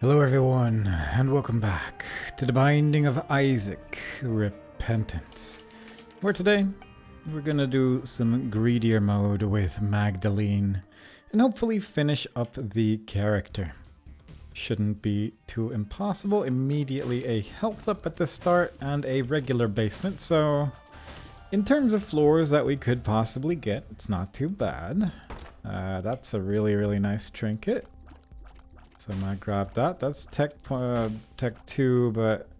Hello everyone, and welcome back to the Binding of Isaac, Repentance, where today we're gonna do some Greedier mode with Magdalene, and hopefully finish up the character. Shouldn't be too impossible. Immediately a health up at the start and a regular basement, so in terms of floors that we could possibly get, it's not too bad. That's a really nice trinket. So I might grab that. That's tech 2, but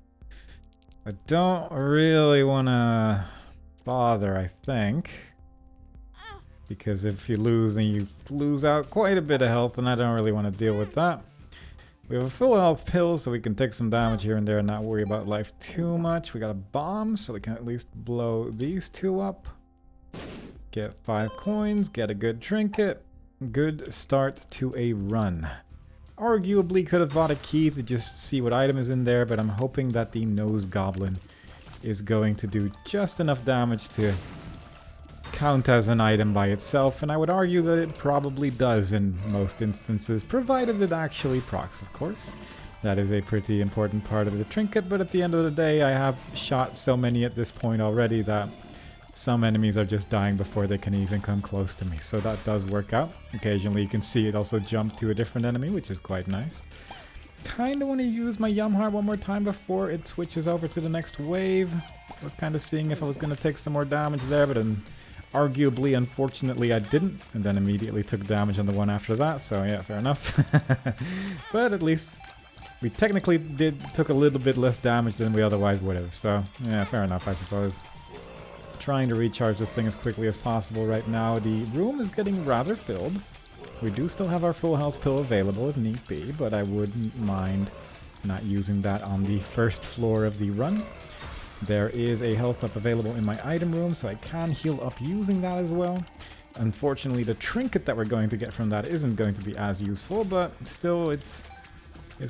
I don't really want to bother, I think. Because if you lose, then you lose out quite a bit of health, and I don't really want to deal with that. We have a full health pill, so we can take some damage here and there and not worry about life too much. We got a bomb, so we can at least blow these two up. Get 5 coins, get a good trinket. Good start to a run. Arguably could have bought a key to just see what item is in there, but I'm hoping that the nose goblin is going to do just enough damage to count as an item by itself, and I would argue that it probably does in most instances, provided it actually procs, of course. That is a pretty important part of the trinket, but at the end of the day, I have shot so many at this point already that some enemies are just dying before they can even come close to me, so that does work out. Occasionally you can see it also jump to a different enemy, which is quite nice. Kinda want to use my Yum Heart one more time before it switches over to the next wave. I was kind of seeing if I was going to take some more damage there, but then arguably, unfortunately, I didn't, and then immediately took damage on the one after that, so yeah, fair enough. But at least we technically took a little bit less damage than we otherwise would have, so yeah, fair enough, I suppose. Trying to recharge this thing as quickly as possible right now. The room is getting rather filled. We do still have our full health pill available if need be, but I wouldn't mind not using that on the first floor of the run. There is a health up available in my item room, so I can heal up using that as well. Unfortunately, the trinket that we're going to get from that isn't going to be as useful, but still it's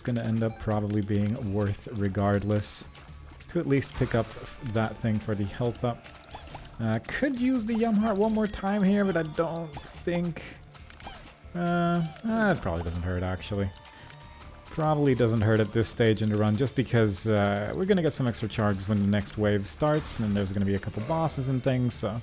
going to end up probably being worth regardless to at least pick up that thing for the health up. Could use the Yum Heart one more time here, but I don't think... it probably doesn't hurt, actually. Probably doesn't hurt at this stage in the run, just because we're going to get some extra charges when the next wave starts, and then there's going to be a couple bosses and things, so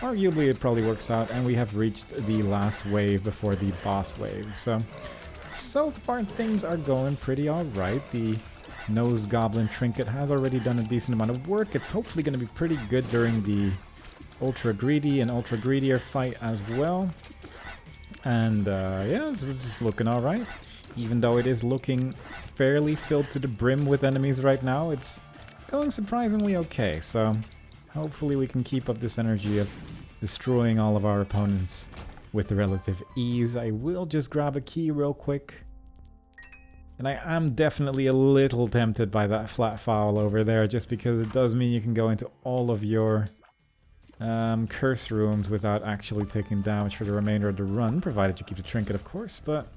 arguably it probably works out, and we have reached the last wave before the boss wave. So far things are going pretty alright. The Nose Goblin Trinket has already done a decent amount of work. It's hopefully going to be pretty good during the Ultra Greedy and Ultra Greedier fight as well. And yeah, it's just looking alright. Even though it is looking fairly filled to the brim with enemies right now, it's going surprisingly okay. So hopefully we can keep up this energy of destroying all of our opponents with relative ease. I will just grab a key real quick. And I am definitely a little tempted by that flat foul over there, just because it does mean you can go into all of your curse rooms without actually taking damage for the remainder of the run, provided you keep the trinket, of course, but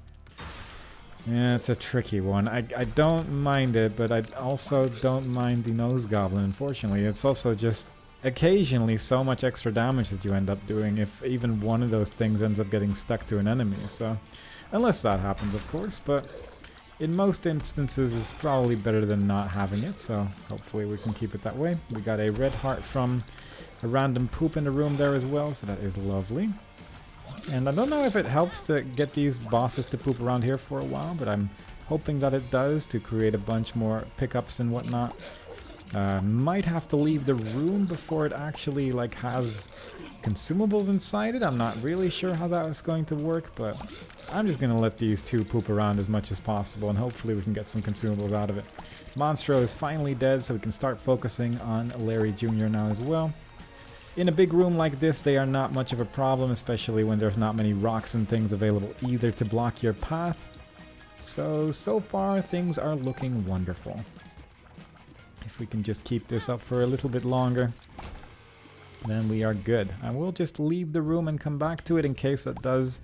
yeah, it's a tricky one. I don't mind it, but I also don't mind the Nose Goblin, unfortunately. It's also just occasionally so much extra damage that you end up doing if even one of those things ends up getting stuck to an enemy, so unless that happens, of course, but in most instances, it's probably better than not having it, so hopefully we can keep it that way. We got a red heart from a random poop in the room there as well, so that is lovely. And I don't know if it helps to get these bosses to poop around here for a while, but I'm hoping that it does to create a bunch more pickups and whatnot. Might have to leave the room before it actually like has consumables inside it. I'm not really sure how that is going to work, but I'm just going to let these two poop around as much as possible, and hopefully we can get some consumables out of it. Monstro is finally dead, so we can start focusing on Larry Jr. now as well. In a big room like this, they are not much of a problem, especially when there's not many rocks and things available either to block your path. So far things are looking wonderful. If we can just keep this up for a little bit longer, then we are good. I will just leave the room and come back to it in case that does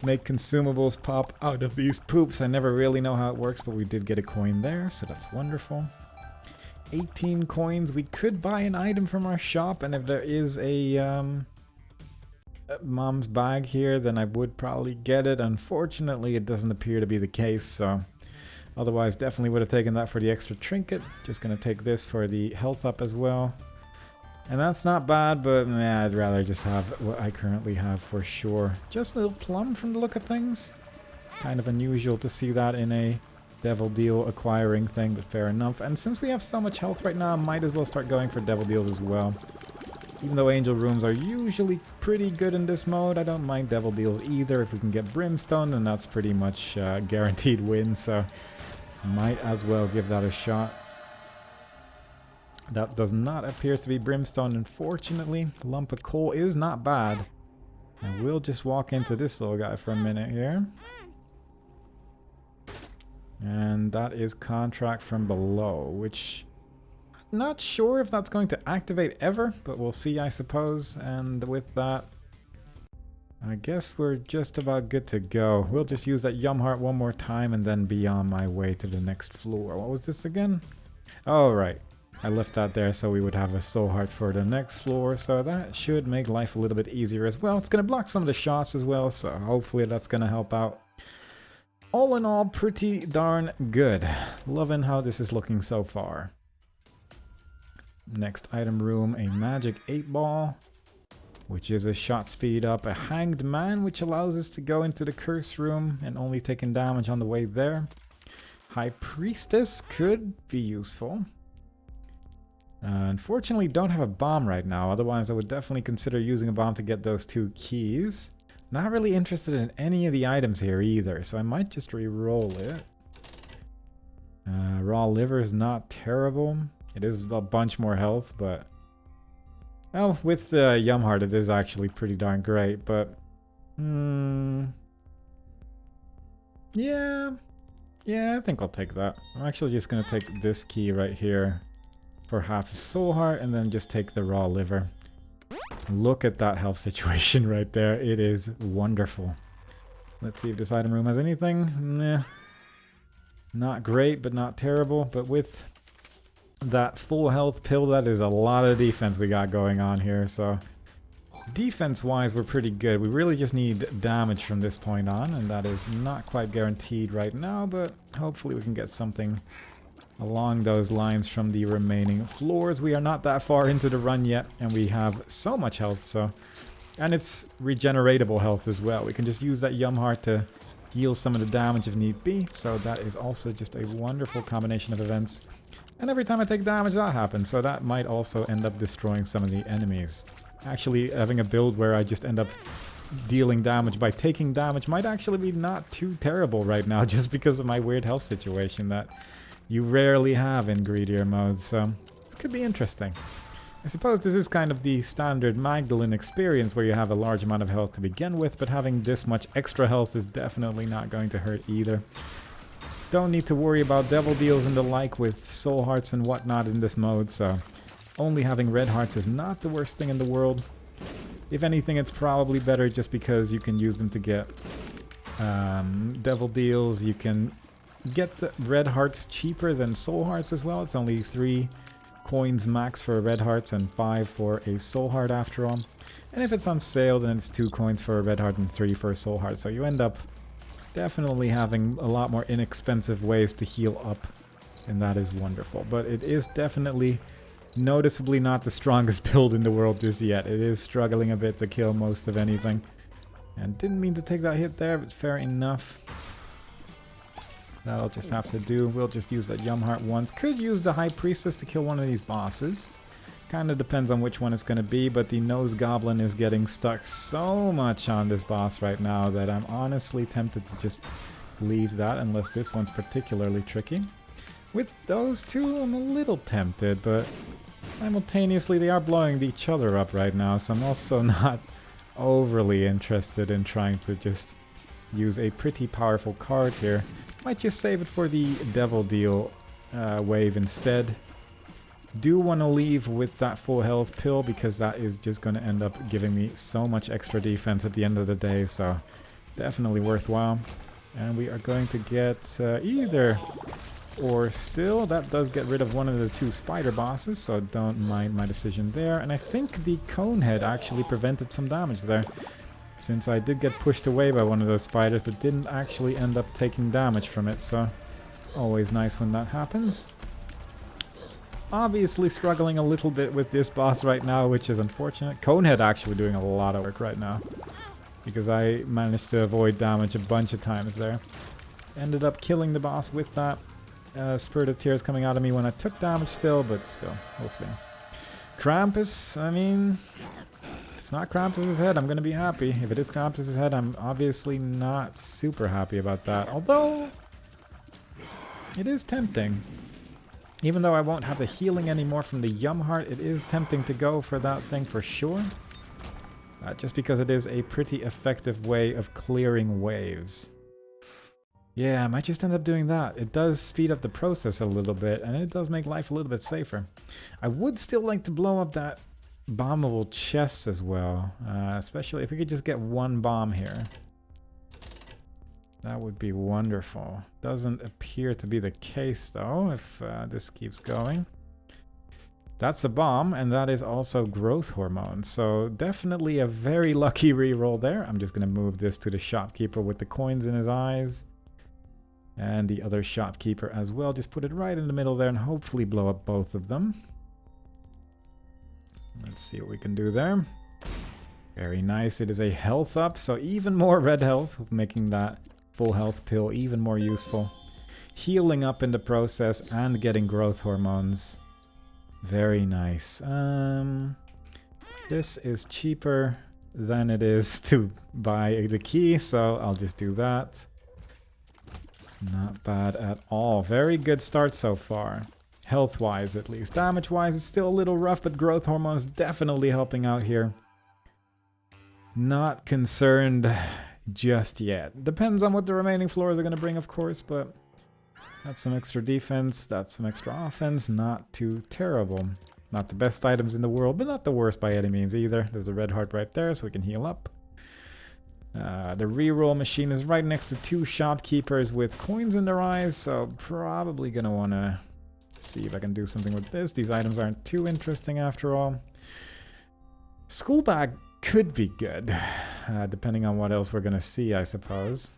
make consumables pop out of these poops. I never really know how it works, but we did get a coin there, so that's wonderful. 18 coins. We could buy an item from our shop, and if there is a mom's bag here, then I would probably get it. Unfortunately, it doesn't appear to be the case, so Otherwise, definitely would have taken that for the extra trinket. Just gonna take this for the health up as well. And that's not bad, but nah, I'd rather just have what I currently have for sure. Just a little plum from the look of things. Kind of unusual to see that in a Devil Deal acquiring thing, but fair enough. And since we have so much health right now, I might as well start going for Devil Deals as well. Even though Angel Rooms are usually pretty good in this mode, I don't mind Devil Deals either. If we can get Brimstone, then that's pretty much guaranteed win, so might as well give that a shot. That does not appear to be Brimstone, unfortunately. The lump of coal is not bad. And we'll just walk into this little guy for a minute here. And that is Contract from Below, which I'm not sure if that's going to activate ever, but we'll see, I suppose. And with that, I guess we're just about good to go. We'll just use that Yum Heart one more time and then be on my way to the next floor. What was this again? Oh, right. I left that there so we would have a Soul Heart for the next floor, so that should make life a little bit easier as well. It's going to block some of the shots as well, so hopefully that's going to help out. All in all, pretty darn good. Loving how this is looking so far. Next item room, a magic 8-ball, which is a shot speed up, a hanged man, which allows us to go into the curse room and only taking damage on the way there. High priestess could be useful. Unfortunately, don't have a bomb right now, otherwise I would definitely consider using a bomb to get those 2 keys. Not really interested in any of the items here either, so I might just re-roll it. Raw liver is not terrible. It is a bunch more health, but... well, with the Yum Heart it is actually pretty darn great, but... yeah, I think I'll take that. I'm actually just gonna take this key right here for half a Soul Heart, and then just take the raw liver. Look at that health situation right there. It is wonderful. Let's see if this item room has anything. Nah. Not great, but not terrible. But with that full health pill, that is a lot of defense we got going on here. So defense-wise, we're pretty good. We really just need damage from this point on, and that is not quite guaranteed right now, but hopefully we can get something along those lines from the remaining floors. We are not that far into the run yet, and we have so much health, so... and it's regeneratable health as well. We can just use that Yum Heart to heal some of the damage if need be, so that is also just a wonderful combination of events. And every time I take damage, that happens, so that might also end up destroying some of the enemies. Actually, having a build where I just end up dealing damage by taking damage might actually be not too terrible right now, just because of my weird health situation that you rarely have in Greedier mode, so it could be interesting. I suppose this is kind of the standard Magdalene experience where you have a large amount of health to begin with, but having this much extra health is definitely not going to hurt either. Don't need to worry about devil deals and the like with soul hearts and whatnot in this mode, so only having red hearts is not the worst thing in the world. If anything, it's probably better just because you can use them to get devil deals. You can get the red hearts cheaper than soul hearts as well. It's only 3 coins max for red hearts and 5 for a soul heart after all. And if it's on sale, then it's 2 coins for a red heart and 3 for a soul heart. So you end up definitely having a lot more inexpensive ways to heal up, and that is wonderful. But it is definitely noticeably not the strongest build in the world just yet. It is struggling a bit to kill most of anything. And didn't mean to take that hit there, but fair enough. That'll just have to do. We'll just use that Yum Heart once. Could use the High Priestess to kill one of these bosses. Kind of depends on which one it's going to be, but the Nose Goblin is getting stuck so much on this boss right now that I'm honestly tempted to just leave that, unless this one's particularly tricky. With those two, I'm a little tempted, but simultaneously they are blowing each other up right now, so I'm also not overly interested in trying to just use a pretty powerful card here. Might just save it for the Devil Deal wave instead. Do want to leave with that full health pill because that is just going to end up giving me so much extra defense at the end of the day, so definitely worthwhile. And we are going to get either or still. That does get rid of one of the 2 spider bosses, so don't mind my decision there. And I think the cone head actually prevented some damage there, since I did get pushed away by one of those spiders, but didn't actually end up taking damage from it, so Always nice when that happens. Obviously struggling a little bit with this boss right now, which is unfortunate. Conehead actually doing a lot of work right now, because I managed to avoid damage a bunch of times there. Ended up killing the boss with that. Spirit of Tears coming out of me when I took damage still, but still, we'll see. Krampus, I mean, if it's not Krampus' head, I'm going to be happy. If it is Krampus' head, I'm obviously not super happy about that. Although, it is tempting. Even though I won't have the healing anymore from the Yum Heart, it is tempting to go for that thing for sure. Just because it is a pretty effective way of clearing waves. Yeah, I might just end up doing that. It does speed up the process a little bit, and it does make life a little bit safer. I would still like to blow up that bombable chest as well. Especially if we could just get one bomb here. That would be wonderful. Doesn't appear to be the case though, if this keeps going. That's a bomb, and that is also growth hormone. So definitely a very lucky reroll there. I'm just going to move this to the shopkeeper with the coins in his eyes. And the other shopkeeper as well. Just put it right in the middle there and hopefully blow up both of them. Let's see what we can do there. Very nice. It is a health up, so even more red health, making that full health pill even more useful. Healing up in the process and getting growth hormones. Very nice. This is cheaper than it is to buy the key, so I'll just do that. Not bad at all. Very good start so far. Health-wise at least. Damage-wise it's still a little rough, but growth hormones definitely helping out here. Not concerned just yet. Depends on what the remaining floors are going to bring, of course, but that's some extra defense, that's some extra offense. Not too terrible. Not the best items in the world, but not the worst by any means either. There's a red heart right there, so we can heal up. The reroll machine is right next to two shopkeepers with coins in their eyes, so probably going to want to see if I can do something with this. These items aren't too interesting after all. School bag could be good, depending on what else we're going to see, I suppose.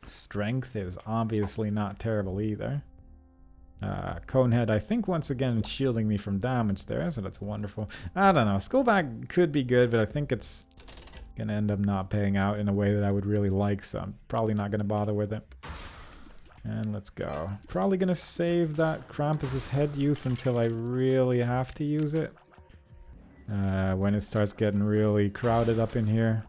Strength is obviously not terrible either. Conehead, I think once again shielding me from damage there, so that's wonderful. I don't know, Skull bag could be good, but I think it's going to end up not paying out in a way that I would really like, so I'm probably not going to bother with it. And let's go. Probably going to save that Krampus' head use until I really have to use it. When it starts getting really crowded up in here.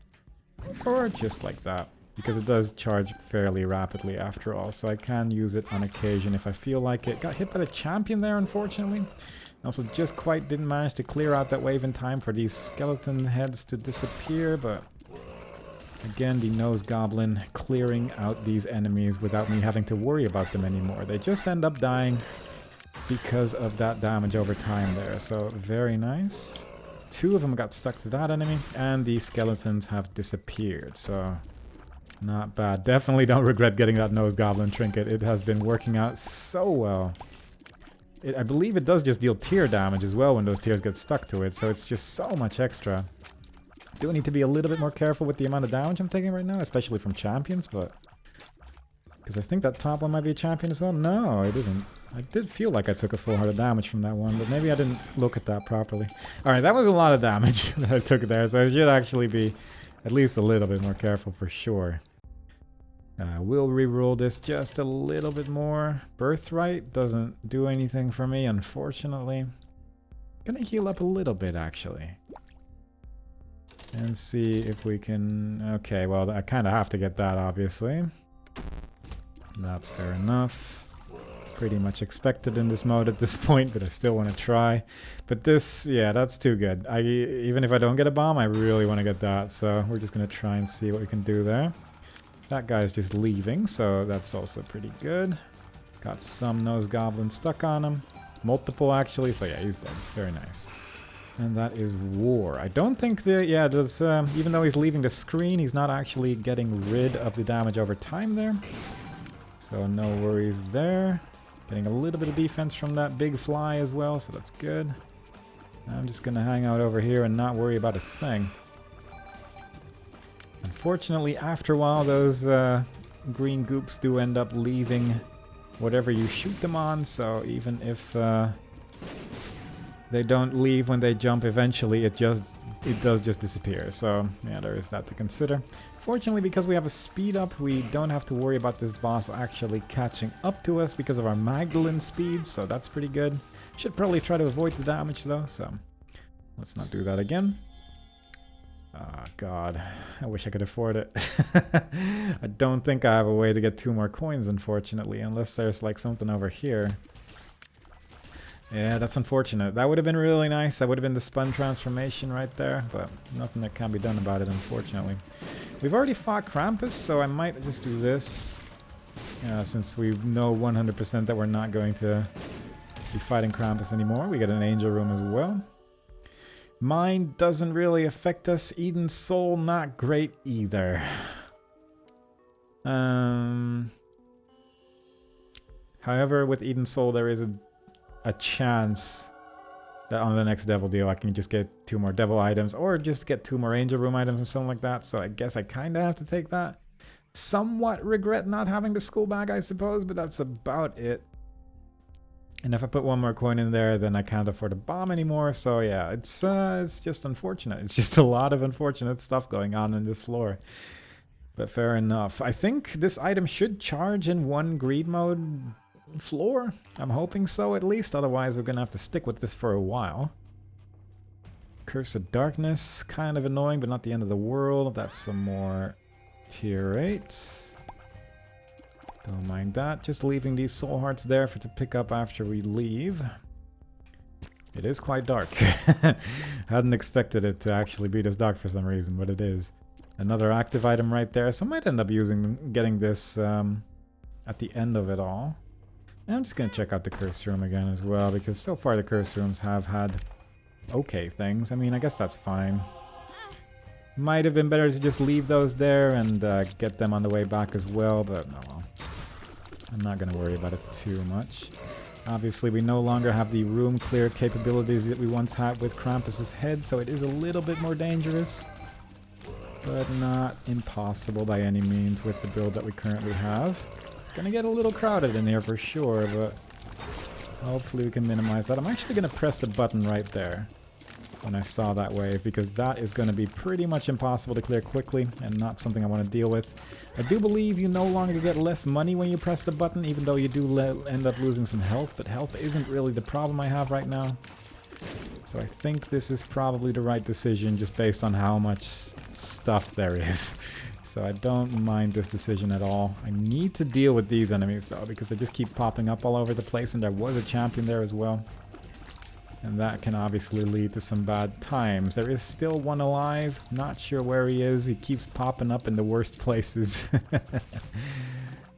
Or just like that. Because it does charge fairly rapidly after all. So I can use it on occasion if I feel like it. Got hit by the champion there, unfortunately. Also just quite didn't manage to clear out that wave in time for these skeleton heads to disappear. But again, the nose goblin clearing out these enemies without me having to worry about them anymore. They just end up dying because of that damage over time there. So very nice. Two of them got stuck to that enemy, and the skeletons have disappeared, so not bad. Definitely don't regret getting that nose goblin trinket. It has been working out so well. I believe it does just deal tear damage as well when those tears get stuck to it, so it's just so much extra. Do need to be a little bit more careful with the amount of damage I'm taking right now, especially from champions, but... because I think that top one might be a champion as well. No, it isn't. I did feel like I took a full heart of damage from that one, but maybe I didn't look at that properly. Alright, that was a lot of damage that I took there, so I should actually be at least a little bit more careful for sure. We'll reroll this just a little bit more. Birthright doesn't do anything for me, unfortunately. Gonna heal up a little bit, actually. And see if we can... okay, well, I kind of have to get that, obviously. That's fair enough. Pretty much expected in this mode at this point, but I still want to try. But this, yeah, that's too good. Even if I don't get a bomb, I really want to get that. So we're just going to try and see what we can do there. That guy's just leaving, so that's also pretty good. Got some nose goblins stuck on him. Multiple, actually. So yeah, he's dead. Very nice. And that is war. I don't think the... yeah, there's, even though he's leaving the screen, he's not actually getting rid of the damage over time there. So no worries there. Getting a little bit of defense from that big fly as well, so that's good. I'm just going to hang out over here and not worry about a thing. Unfortunately, after a while, those green goops do end up leaving whatever you shoot them on, so even if they don't leave when they jump eventually, it does just disappear. So yeah, there is that to consider. Fortunately, because we have a speed up, we don't have to worry about this boss actually catching up to us because of our Magdalene speed, so that's pretty good. Should probably try to avoid the damage though, so let's not do that again. Oh god, I wish I could afford it. I don't think I have a way to get 2 more coins, unfortunately, unless there's like something over here. Yeah, that's unfortunate. That would have been really nice. That would have been the spun transformation right there, but nothing that can be done about it, unfortunately. We've already fought Krampus, so I might just do this. Since we know 100% that we're not going to be fighting Krampus anymore. We get an angel room as well. Mind doesn't really affect us. Eden's Soul, not great either. However, with Eden's Soul, there is a chance that on the next devil deal I can just get 2 more devil items, or just get 2 more angel room items or something like that, so I guess I kind of have to take that. Somewhat regret not having the school bag, I suppose, but that's about it. And if I put 1 more coin in there, then I can't afford a bomb anymore, so yeah, it's just unfortunate. It's just a lot of unfortunate stuff going on in this floor. But fair enough. I think this item should charge in 1 greed mode floor. I'm hoping so, at least. Otherwise, we're gonna have to stick with this for a while. Curse of Darkness, kind of annoying, but not the end of the world. That's some more tier 8. Don't mind that. Just leaving these soul hearts there to pick up after we leave. It is quite dark. Hadn't expected it to actually be this dark for some reason, but it is. Another active item right there, so I might end up getting this at the end of it all. And I'm just going to check out the curse room again as well, because so far the curse rooms have had okay things. I mean, I guess that's fine. Might have been better to just leave those there and get them on the way back as well, but oh well. I'm not going to worry about it too much. Obviously, we no longer have the room clear capabilities that we once had with Krampus's head, so it is a little bit more dangerous. But not impossible by any means with the build that we currently have. It's going to get a little crowded in here for sure, but hopefully we can minimize that. I'm actually going to press the button right there when I saw that wave, because that is going to be pretty much impossible to clear quickly and not something I want to deal with. I do believe you no longer get less money when you press the button, even though you do end up losing some health, but health isn't really the problem I have right now. So I think this is probably the right decision just based on how much stuff there is. So I don't mind this decision at all. I need to deal with these enemies though, because they just keep popping up all over the place, and there was a champion there as well. And that can obviously lead to some bad times. There is still one alive. Not sure where he is. He keeps popping up in the worst places.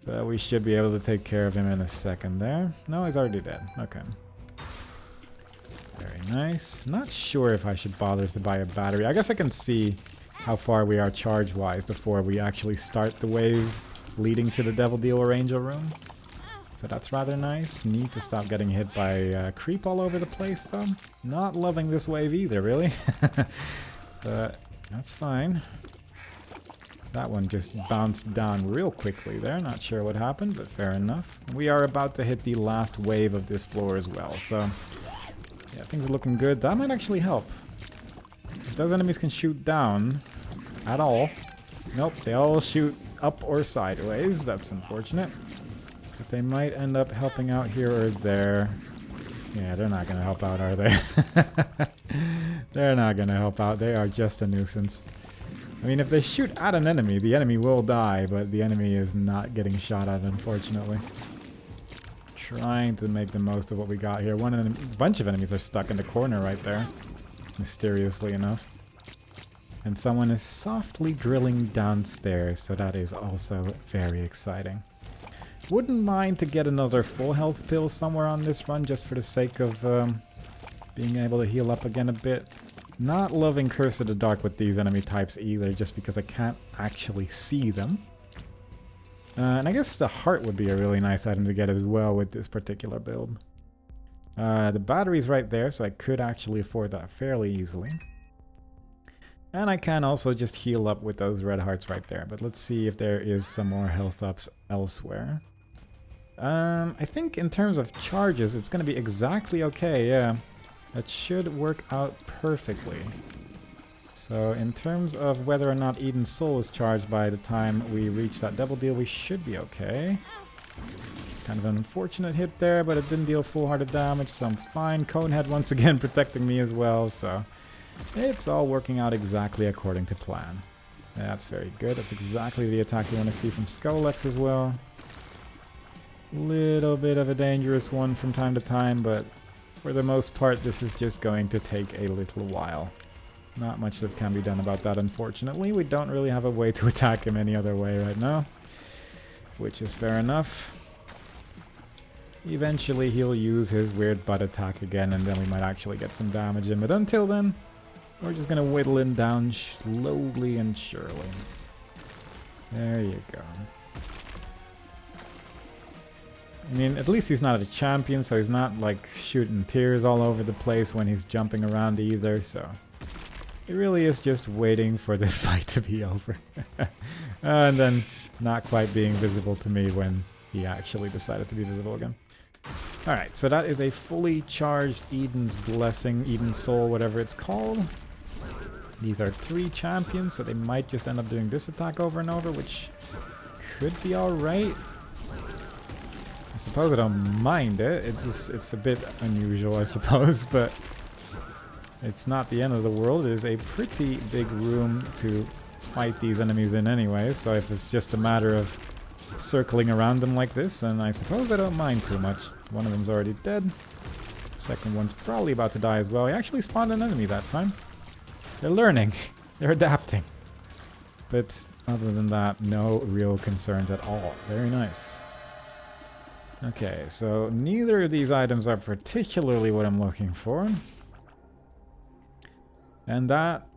But we should be able to take care of him in a second there. No, he's already dead. Okay. Very nice. Not sure if I should bother to buy a battery. I guess I can see how far we are charge-wise before we actually start the wave leading to the Devil Deal or Angel Room. So that's rather nice. Need to stop getting hit by creep all over the place though. Not loving this wave either, really. But that's fine. That one just bounced down real quickly there. Not sure what happened, but fair enough. We are about to hit the last wave of this floor as well, so yeah, things are looking good. That might actually help. If those enemies can shoot down at all. Nope, they all shoot up or sideways. That's unfortunate. But they might end up helping out here or there. Yeah, they're not going to help out, are they? They're not going to help out. They are just a nuisance. I mean, if they shoot at an enemy, the enemy will die, but the enemy is not getting shot at, unfortunately. Trying to make the most of what we got here. A bunch of enemies are stuck in the corner right there, mysteriously enough. And someone is softly drilling downstairs, so that is also very exciting. Wouldn't mind to get another full health pill somewhere on this run, just for the sake of being able to heal up again a bit. Not loving Curse of the Dark with these enemy types either, just because I can't actually see them. And I guess the heart would be a really nice item to get as well with this particular build. The battery's right there, so I could actually afford that fairly easily. And I can also just heal up with those red hearts right there. But let's see if there is some more health ups elsewhere. I think in terms of charges, it's going to be exactly okay, yeah. That should work out perfectly. So in terms of whether or not Eden's Soul is charged by the time we reach that double deal, we should be okay. Kind of an unfortunate hit there, but it didn't deal full-hearted damage, so I'm fine. Conehead once again protecting me as well, so it's all working out exactly according to plan. That's very good. That's exactly the attack you want to see from Skolex as well. Little bit of a dangerous one from time to time, but for the most part this is just going to take a little while. Not much that can be done about that, unfortunately. We don't really have a way to attack him any other way right now, which is fair enough. Eventually he'll use his weird butt attack again, and then we might actually get some damage in, but until then we're just gonna whittle him down slowly and surely. There you go. I mean, at least he's not a champion, so he's not like shooting tears all over the place when he's jumping around either, so it really is just waiting for this fight to be over. And then not quite being visible to me when he actually decided to be visible again. Alright, so that is a fully charged Eden's Blessing, Eden's Soul, whatever it's called. These are 3 champions, so they might just end up doing this attack over and over, which could be alright. I suppose I don't mind it. It's a bit unusual, I suppose, but it's not the end of the world. It is a pretty big room to fight these enemies in anyway, so if it's just a matter of circling around them like this, then I suppose I don't mind too much. One of them's already dead. Second one's probably about to die as well. He actually spawned an enemy that time. They're learning. They're adapting. But other than that, no real concerns at all. Very nice. Okay, so neither of these items are particularly what I'm looking for. And that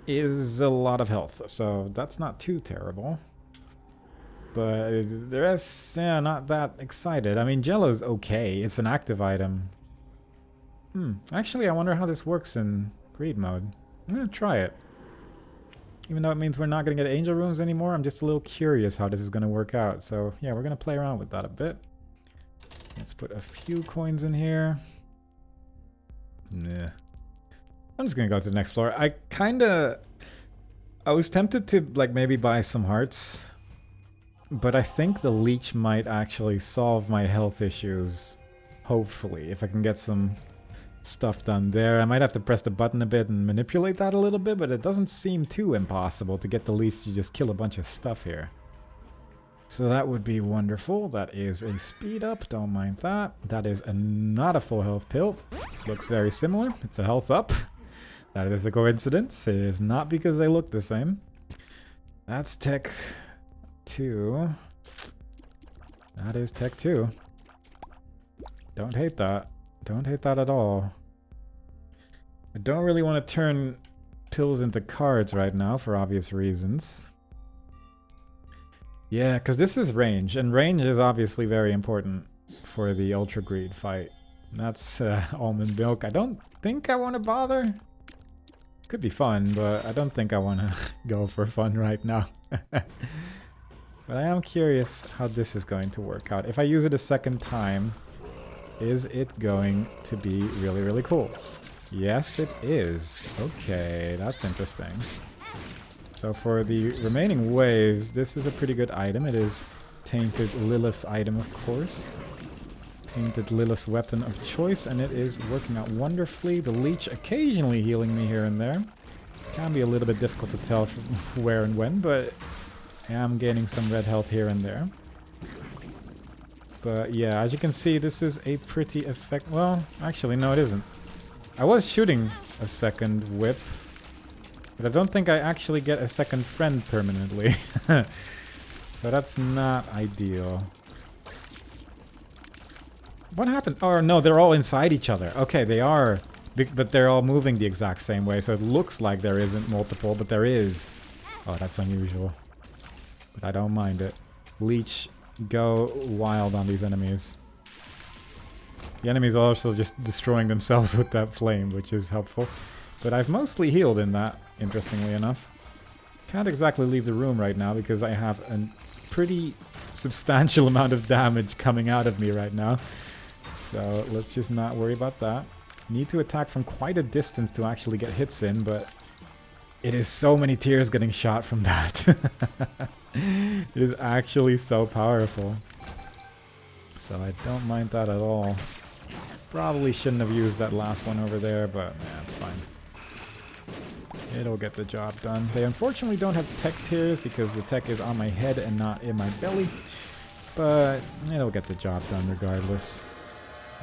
is a lot of health, so that's not too terrible. But the rest, yeah, not that excited. I mean, Jello's okay. It's an active item. Actually, I wonder how this works in Greed mode. I'm gonna try it. Even though it means we're not gonna get angel rooms anymore, I'm just a little curious how this is gonna work out. So yeah, we're gonna play around with that a bit. Let's put a few coins in here. Nah. I'm just gonna go to the next floor. I was tempted to like maybe buy some hearts, but I think the leech might actually solve my health issues. Hopefully, if I can get some stuff done there. I might have to press the button a bit and manipulate that a little bit, but it doesn't seem too impossible to get the leech to just kill a bunch of stuff here. So that would be wonderful. That is a speed up, don't mind that. That is not a full health pill. Looks very similar. It's a health up. That is a coincidence. It is not because they look the same. That's tech 2. That is tech 2. Don't hate that. Don't hate that at all. I don't really want to turn pills into cards right now for obvious reasons. Yeah, because this is range, and range is obviously very important for the Ultra Greed fight. That's almond milk. I don't think I want to bother. Could be fun, but I don't think I want to go for fun right now. But I am curious how this is going to work out. If I use it a second time, is it going to be really, really cool? Yes, it is. Okay, that's interesting. So for the remaining waves, this is a pretty good item. It is Tainted Lilith's item, of course. Tainted Lilith's weapon of choice, and it is working out wonderfully. The leech occasionally healing me here and there. Can be a little bit difficult to tell from where and when, but I am gaining some red health here and there. But yeah, as you can see, this is a pretty well, actually, no, it isn't. I was shooting a second whip, but I don't think I actually get a second friend permanently. So that's not ideal. What happened? Oh no, they're all inside each other. Okay, they are, but they're all moving the exact same way, so it looks like there isn't multiple, but there is. Oh, that's unusual. But I don't mind it. Leech, go wild on these enemies. The enemies are also just destroying themselves with that flame, which is helpful. But I've mostly healed in that, interestingly enough. Can't exactly leave the room right now because I have a pretty substantial amount of damage coming out of me right now. So let's just not worry about that. Need to attack from quite a distance to actually get hits in, but it is so many tears getting shot from that. It is actually so powerful. So I don't mind that at all. Probably shouldn't have used that last one over there, but yeah, it's fine. It'll get the job done. They unfortunately don't have tech tears because the tech is on my head and not in my belly. But it'll get the job done regardless.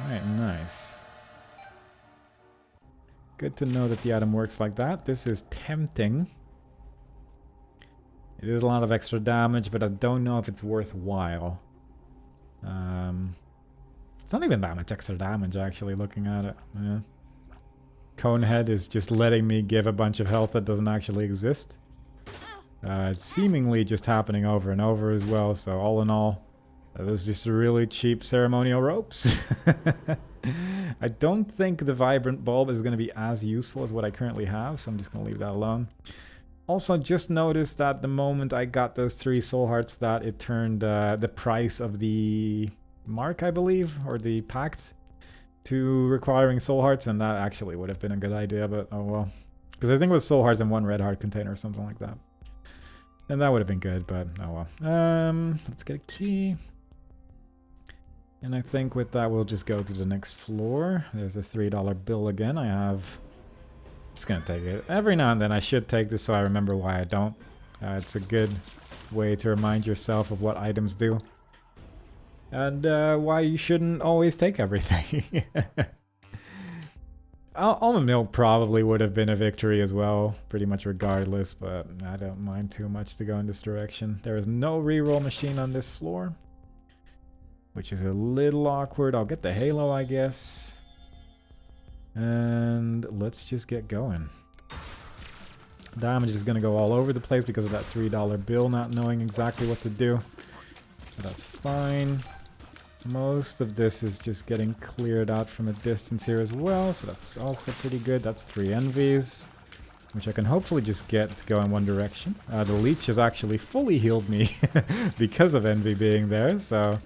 Alright, nice. Good to know that the item works like that. This is tempting. It is a lot of extra damage, but I don't know if it's worthwhile. It's not even that much extra damage, actually, looking at it. Yeah. Conehead is just letting me give a bunch of health that doesn't actually exist. It's seemingly just happening over and over as well, so all in all, that was just really cheap ceremonial ropes. I don't think the Vibrant Bulb is going to be as useful as what I currently have, so I'm just going to leave that alone. Also, just noticed that the moment I got those 3 soul hearts that it turned the price of the mark, I believe, or the pact, to requiring soul hearts, and that actually would have been a good idea, but oh well. Because I think it was soul hearts in 1 red heart container or something like that. And that would have been good, but oh well. Let's get a key. And I think with that we'll just go to the next floor. There's a $3 bill again. I'm just gonna take it. Every now and then I should take this so I remember why I don't. It's a good way to remind yourself of what items do. And why you shouldn't always take everything. Almond milk probably would have been a victory as well, pretty much regardless, but I don't mind too much to go in this direction. There is no reroll machine on this floor, which is a little awkward. I'll get the halo, I guess. And let's just get going. Damage is going to go all over the place because of that $3 bill not knowing exactly what to do. So that's fine. Most of this is just getting cleared out from a distance here as well, so that's also pretty good. That's 3 envies, which I can hopefully just get to go in one direction. The leech has actually fully healed me because of envy being there, so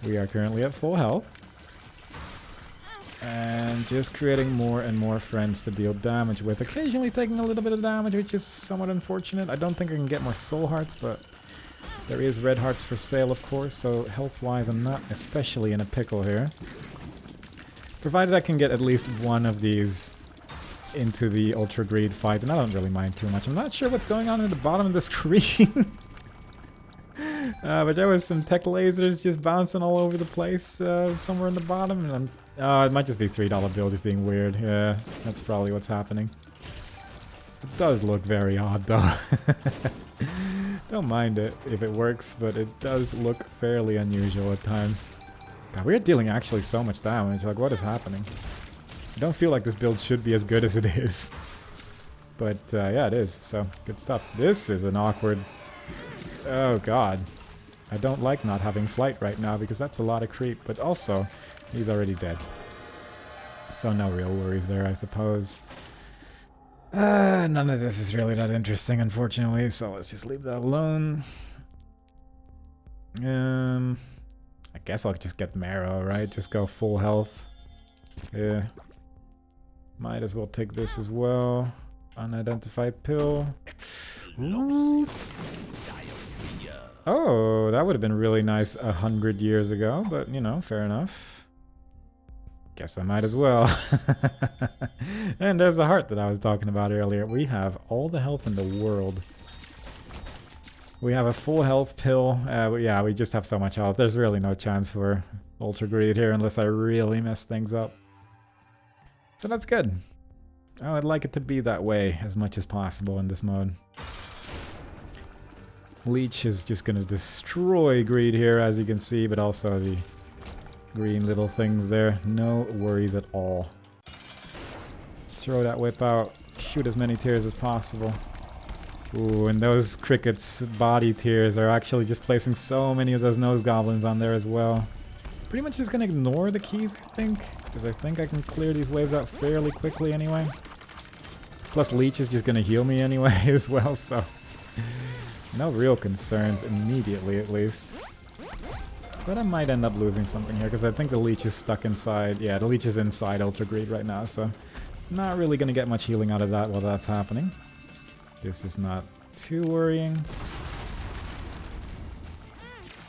we are currently at full health. And just creating more and more friends to deal damage with. Occasionally taking a little bit of damage, which is somewhat unfortunate. I don't think I can get more soul hearts, but there is red hearts for sale, of course, so health-wise I'm not especially in a pickle here. Provided I can get at least one of these into the Ultra Greed fight, and I don't really mind too much. I'm not sure what's going on at the bottom of the screen. But there was some tech lasers just bouncing all over the place somewhere in the bottom, and it might just be $3 bill just being weird. Yeah, that's probably what's happening. It does look very odd, though. Don't mind it if it works, but it does look fairly unusual at times. God, we're dealing actually so much damage. Like, what is happening? I don't feel like this build should be as good as it is. But, yeah, it is. So, good stuff. This is an awkward... Oh, God. I don't like not having flight right now because that's a lot of creep. But also, he's already dead. So, no real worries there, I suppose. None of this is really that interesting, unfortunately, so let's just leave that alone. I guess I'll just get Marrow, right? Just go full health. Yeah. Might as well take this as well. Unidentified pill. Ooh. Oh, that would have been really nice 100 years ago, but, you know, fair enough. Guess I might as well. And there's the heart that I was talking about earlier. We have all the health in the world. We have a full health pill. Yeah, we just have so much health. There's really no chance for Ultra Greed here unless I really mess things up. So that's good. I would like it to be that way as much as possible in this mode. Leech is just going to destroy Greed here, as you can see, but also the green little things there. No worries at all. Throw that whip out. Shoot as many tears as possible. Ooh, and those crickets' body tears are actually just placing so many of those nose goblins on there as well. Pretty much just gonna ignore the keys, I think. Because I think I can clear these waves out fairly quickly anyway. Plus Leech is just gonna heal me anyway as well, so no real concerns immediately at least. But I might end up losing something here because I think the Leech is stuck inside. Yeah, the Leech is inside Ultra Greed right now, so not really gonna get much healing out of that while that's happening. This is not too worrying.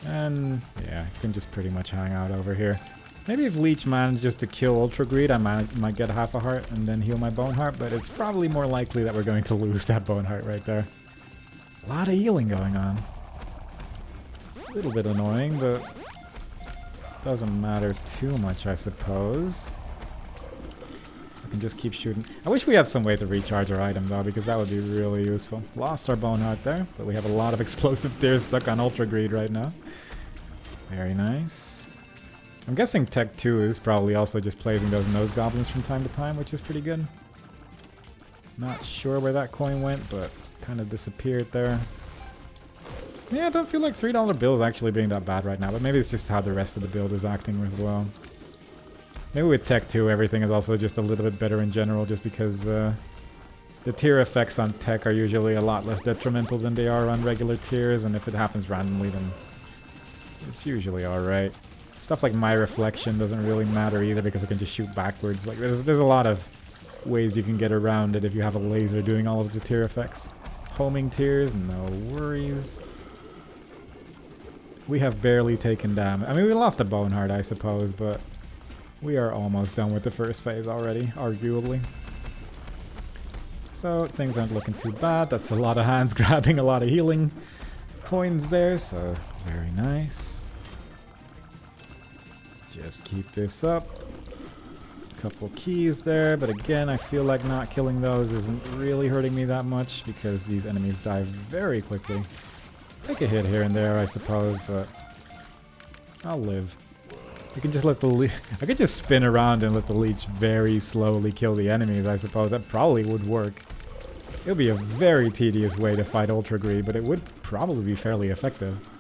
And yeah, I can just pretty much hang out over here. Maybe if Leech manages to kill Ultra Greed, I might get half a heart and then heal my Bone Heart, but it's probably more likely that we're going to lose that Bone Heart right there. A lot of healing going on. A little bit annoying, but doesn't matter too much, I suppose. I can just keep shooting. I wish we had some way to recharge our item though, because that would be really useful. Lost our Bone Heart there, but we have a lot of explosive tears stuck on Ultra Greed right now. Very nice. I'm guessing Tech 2 is probably also just placing those nose goblins from time to time, which is pretty good. Not sure where that coin went, but kind of disappeared there. Yeah, I don't feel like $3 bills actually being that bad right now, but maybe it's just how the rest of the build is acting as well. Maybe with Tech 2 everything is also just a little bit better in general, just because the tier effects on Tech are usually a lot less detrimental than they are on regular tiers, and if it happens randomly then it's usually alright. Stuff like My Reflection doesn't really matter either because it can just shoot backwards. Like there's a lot of ways you can get around it if you have a laser doing all of the tier effects. Homing tiers, no worries. We have barely taken damage. I mean, we lost a Bone Heart, I suppose, but we are almost done with the first phase already, arguably. So things aren't looking too bad. That's a lot of hands grabbing, a lot of healing coins there, so very nice. Just keep this up. Couple keys there, but again, I feel like not killing those isn't really hurting me that much because these enemies die very quickly. Take a hit here and there, I suppose, but I'll live. I can just let the I could just spin around and let the Leech very slowly kill the enemies, I suppose. That probably would work. It would be a very tedious way to fight Ultra Greed, but it would probably be fairly effective.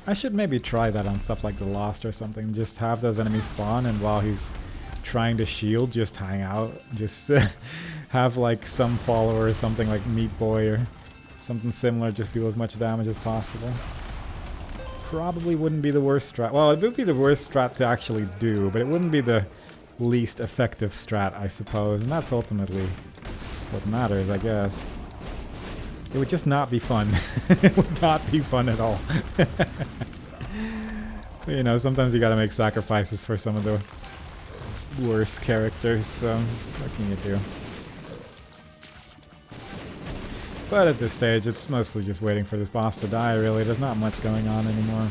I should maybe try that on stuff like the Lost or something. Just have those enemies spawn, and while he's trying to shield, just hang out. Just have like some follower or something like Meat Boy or something similar. Just do as much damage as possible. Probably wouldn't be the worst strat. Well, it would be the worst strat to actually do, but it wouldn't be the least effective strat, I suppose. And that's ultimately what matters, I guess. It would just not be fun. It would not be fun at all. You know, sometimes you gotta make sacrifices for some of the worst characters, so what can you do? But at this stage, it's mostly just waiting for this boss to die, really. There's not much going on anymore.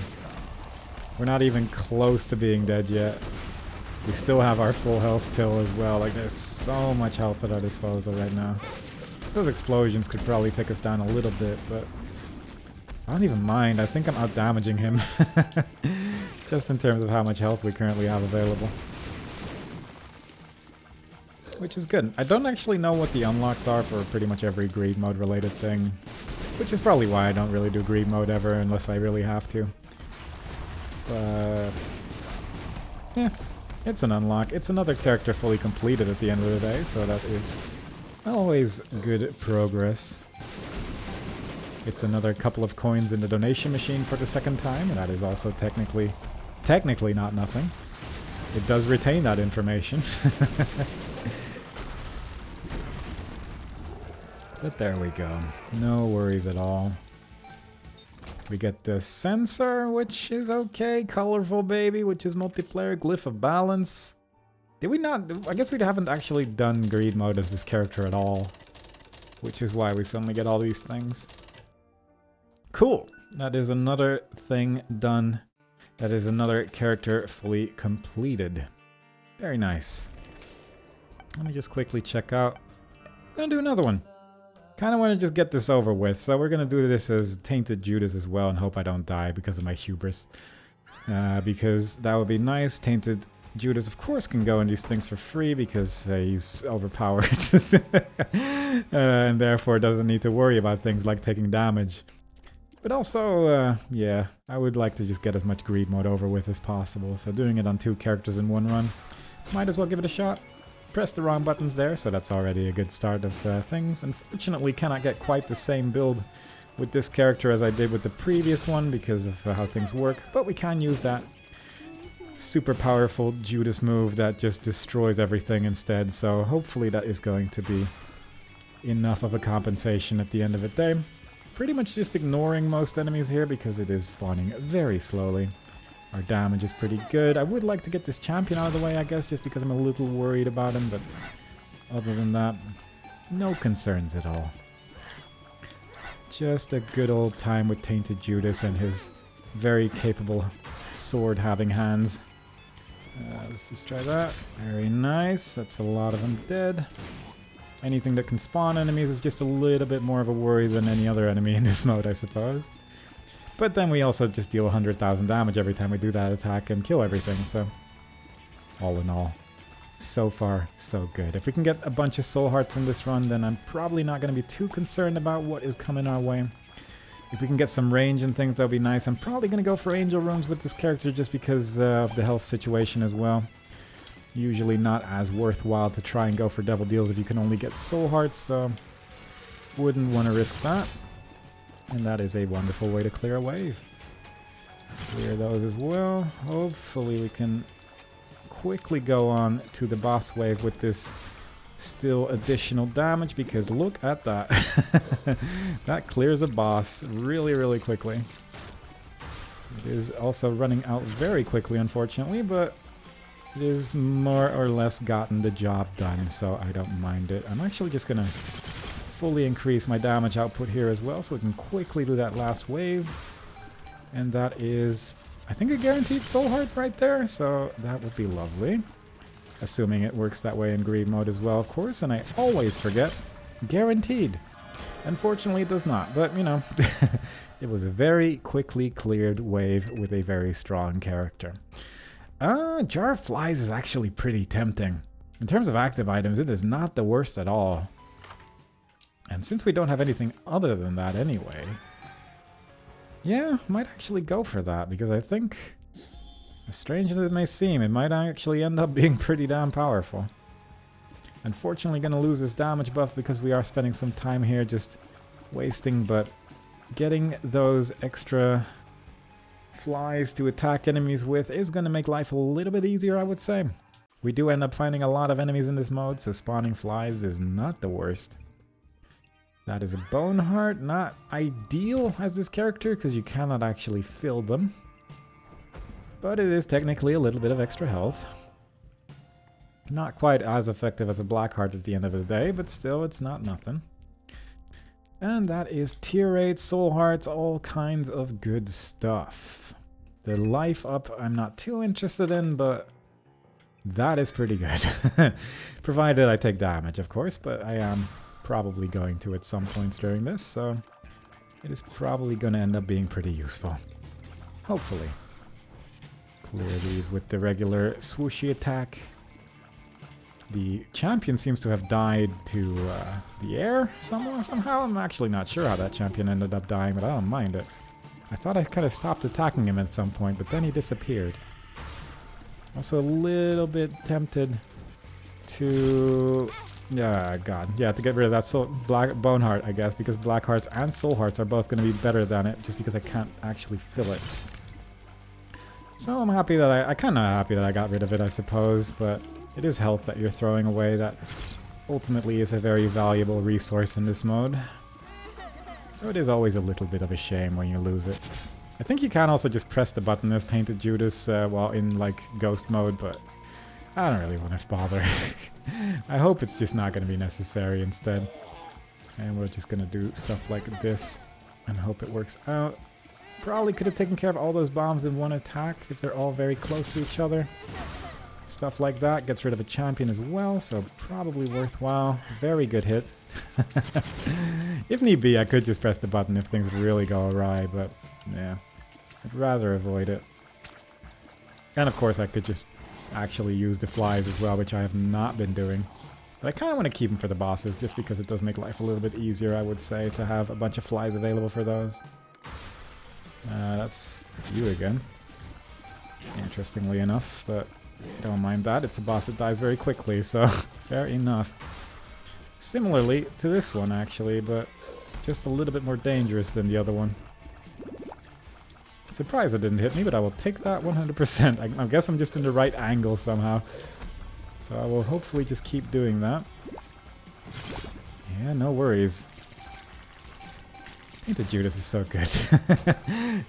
We're not even close to being dead yet. We still have our full health pill as well. Like, there's so much health at our disposal right now. Those explosions could probably take us down a little bit, but I don't even mind. I think I'm out-damaging him. Just in terms of how much health we currently have available. Which is good. I don't actually know what the unlocks are for pretty much every greed mode related thing. Which is probably why I don't really do greed mode ever unless I really have to. But yeah, it's an unlock. It's another character fully completed at the end of the day, so that is always good progress. It's another couple of coins in the donation machine for the second time, and that is also technically not nothing. It does retain that information. But there we go. No worries at all. We get the sensor, which is okay. Colorful baby, which is multiplayer. Glyph of balance. Did we not? I guess we haven't actually done greed mode as this character at all. Which is why we suddenly get all these things. Cool. That is another thing done. That is another character fully completed. Very nice. Let me just quickly check out. I'm gonna do another one. Kind of want to just get this over with, so we're gonna do this as Tainted Judas as well and hope I don't die because of my hubris. Because that would be nice. Tainted Judas, of course, can go in these things for free because he's overpowered. And therefore doesn't need to worry about things like taking damage. But also, yeah, I would like to just get as much greed mode over with as possible. So doing it on 2 characters in one run, might as well give it a shot. pressed the wrong buttons there, so that's already a good start of things. Unfortunately, cannot get quite the same build with this character as I did with the previous one because of how things work, but we can use that super powerful Judas move that just destroys everything instead, so hopefully that is going to be enough of a compensation at the end of the day. Pretty much just ignoring most enemies here because it is spawning very slowly. Our damage is pretty good. I would like to get this champion out of the way, I guess, just because I'm a little worried about him, but other than that, no concerns at all. Just a good old time with Tainted Judas and his very capable sword-having hands. Let's just try that. Very nice. That's a lot of them dead. Anything that can spawn enemies is just a little bit more of a worry than any other enemy in this mode, I suppose. But then we also just deal 100,000 damage every time we do that attack and kill everything, so all in all, so far, so good. If we can get a bunch of soul hearts in this run, then I'm probably not going to be too concerned about what is coming our way. If we can get some range and things, that'll be nice. I'm probably going to go for angel rooms with this character just because of the health situation as well. Usually not as worthwhile to try and go for devil deals if you can only get soul hearts, so wouldn't want to risk that. And that is a wonderful way to clear a wave. Clear those as well. Hopefully we can quickly go on to the boss wave with this still additional damage, because look at that. That clears a boss really, really quickly. It is also running out very quickly, unfortunately, but it is more or less gotten the job done, so I don't mind it. I'm actually just going to fully increase my damage output here as well, so we can quickly do that last wave. And that is, I think, a guaranteed soul heart right there, so that would be lovely. Assuming it works that way in greed mode as well, of course, and I always forget. Guaranteed. Unfortunately, it does not, but, you know, it was a very quickly cleared wave with a very strong character. Jar of Flies is actually pretty tempting. In terms of active items, it is not the worst at all. And since we don't have anything other than that anyway, yeah, might actually go for that, because I think, as strange as it may seem, it might actually end up being pretty damn powerful. Unfortunately, gonna lose this damage buff because we are spending some time here just wasting, but getting those extra flies to attack enemies with is going to make life a little bit easier, I would say. We do end up finding a lot of enemies in this mode, so spawning flies is not the worst. That is a bone heart, not ideal as this character because you cannot actually fill them. But it is technically a little bit of extra health. Not quite as effective as a black heart at the end of the day, but still, it's not nothing. And that is tier 8 soul hearts, all kinds of good stuff. The life up I'm not too interested in, but that is pretty good. Provided I take damage, of course, but I am probably going to at some points during this, so it is probably going to end up being pretty useful. Hopefully. Clear these with the regular swooshy attack. The champion seems to have died to the air somehow. I'm actually not sure how that champion ended up dying, but I don't mind it. I thought I kind of stopped attacking him at some point, but then he disappeared. Also a little bit tempted to... yeah, God. Yeah, to get rid of that black bone heart, I guess, because black hearts and soul hearts are both going to be better than it, just because I can't actually fill it. So I'm happy that I'm kind of happy that I got rid of it, I suppose, but it is health that you're throwing away that ultimately is a very valuable resource in this mode. So it is always a little bit of a shame when you lose it. I think you can also just press the button as Tainted Judas while in like ghost mode, but I don't really want to bother. I hope it's just not going to be necessary instead. And we're just going to do stuff like this and hope it works out. Probably could have taken care of all those bombs in one attack if they're all very close to each other. Stuff like that gets rid of a champion as well, so probably worthwhile. Very good hit. If need be, I could just press the button if things really go awry, but yeah, I'd rather avoid it. And of course I could just actually use the flies as well, which I have not been doing. But I kind of want to keep them for the bosses, just because it does make life a little bit easier, I would say, to have a bunch of flies available for those. That's you again. Interestingly enough, but Don't mind that, it's a boss that dies very quickly, so fair enough. Similarly to this one, actually, but just a little bit more dangerous than the other one. Surprised it didn't hit me, but I will take that 100%. I guess I'm just in the right angle somehow. So I will hopefully just keep doing that. Yeah, no worries. Tainted Judas is so good.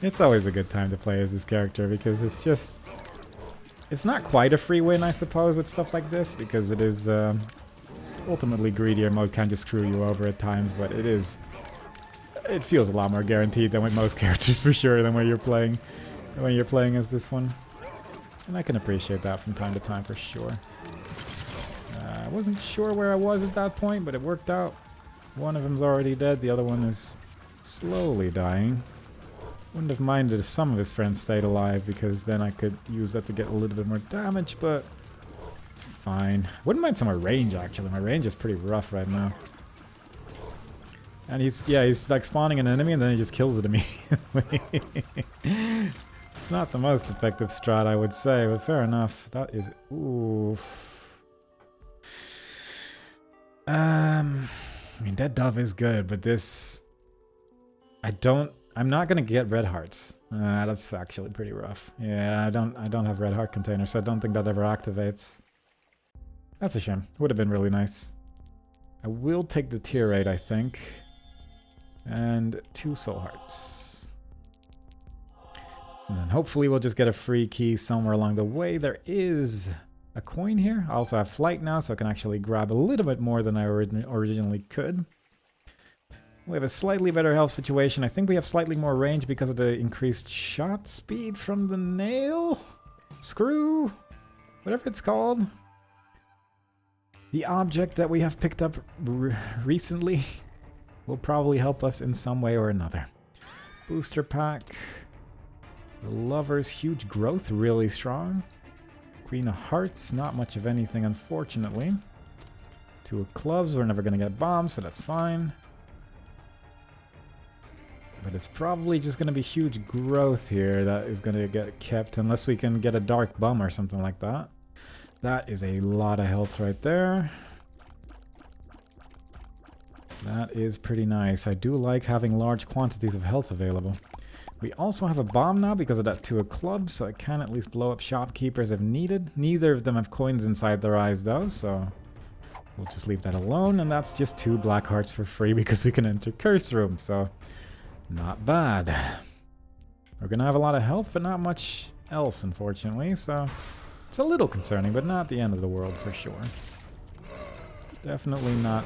It's always a good time to play as this character because it's just... It's not quite a free win, I suppose, with stuff like this, because it is... ultimately, Greedier mode can just screw you over at times, but it is... It feels a lot more guaranteed than with most characters, for sure, than when you're playing as this one. And I can appreciate that from time to time, for sure. I wasn't sure where I was at that point, but it worked out. One of them's already dead, the other one is slowly dying. Wouldn't have minded if some of his friends stayed alive, because then I could use that to get a little bit more damage, but... Fine. Wouldn't mind some more range, actually. My range is pretty rough right now. And he's like spawning an enemy and then he just kills it immediately. It's not the most effective strat, I would say, but fair enough. That is... Oof. I mean, Dead Dove is good, but this... I'm not gonna get red hearts. That's actually pretty rough. Yeah, I don't have red heart container, so I don't think that ever activates. That's a shame. Would have been really nice. I will take the tier 8, I think. And 2 soul hearts. And then hopefully we'll just get a free key somewhere along the way. There is a coin here. I also have flight now, so I can actually grab a little bit more than I originally could. We have a slightly better health situation. I think we have slightly more range because of the increased shot speed from the nail? Screw? Whatever it's called. The object that we have picked up recently will probably help us in some way or another. Booster pack. The Lover's huge growth, really strong. Queen of Hearts, not much of anything, unfortunately. 2 of Clubs, we're never going to get bombs, so that's fine. But it's probably just going to be huge growth here that is going to get kept, unless we can get a Dark Bum or something like that. That is a lot of health right there. That is pretty nice. I do like having large quantities of health available. We also have a bomb now because of that 2 of Clubs, so I can at least blow up shopkeepers if needed. Neither of them have coins inside their eyes though, so we'll just leave that alone. And that's just 2 black hearts for free because we can enter Curse Room, so not bad. We're gonna have a lot of health, but not much else, unfortunately, so it's a little concerning, but not the end of the world for sure. Definitely not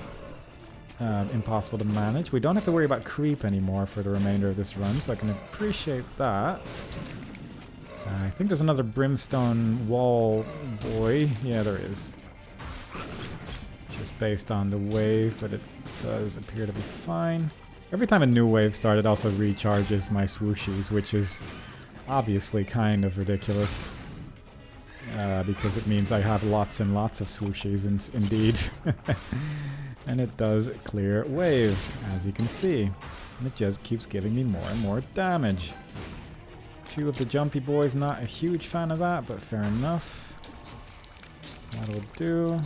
impossible to manage. We don't have to worry about creep anymore for the remainder of this run, so I can appreciate that. I think there's another brimstone wall boy. Yeah, there is. Just based on the wave, but it does appear to be fine. Every time a new wave starts, it also recharges my swooshies, which is obviously kind of ridiculous. Because it means I have lots and lots of swooshies, indeed. And it does clear waves, as you can see. And it just keeps giving me more and more damage. 2 of the jumpy boys, not a huge fan of that, but fair enough. That'll do.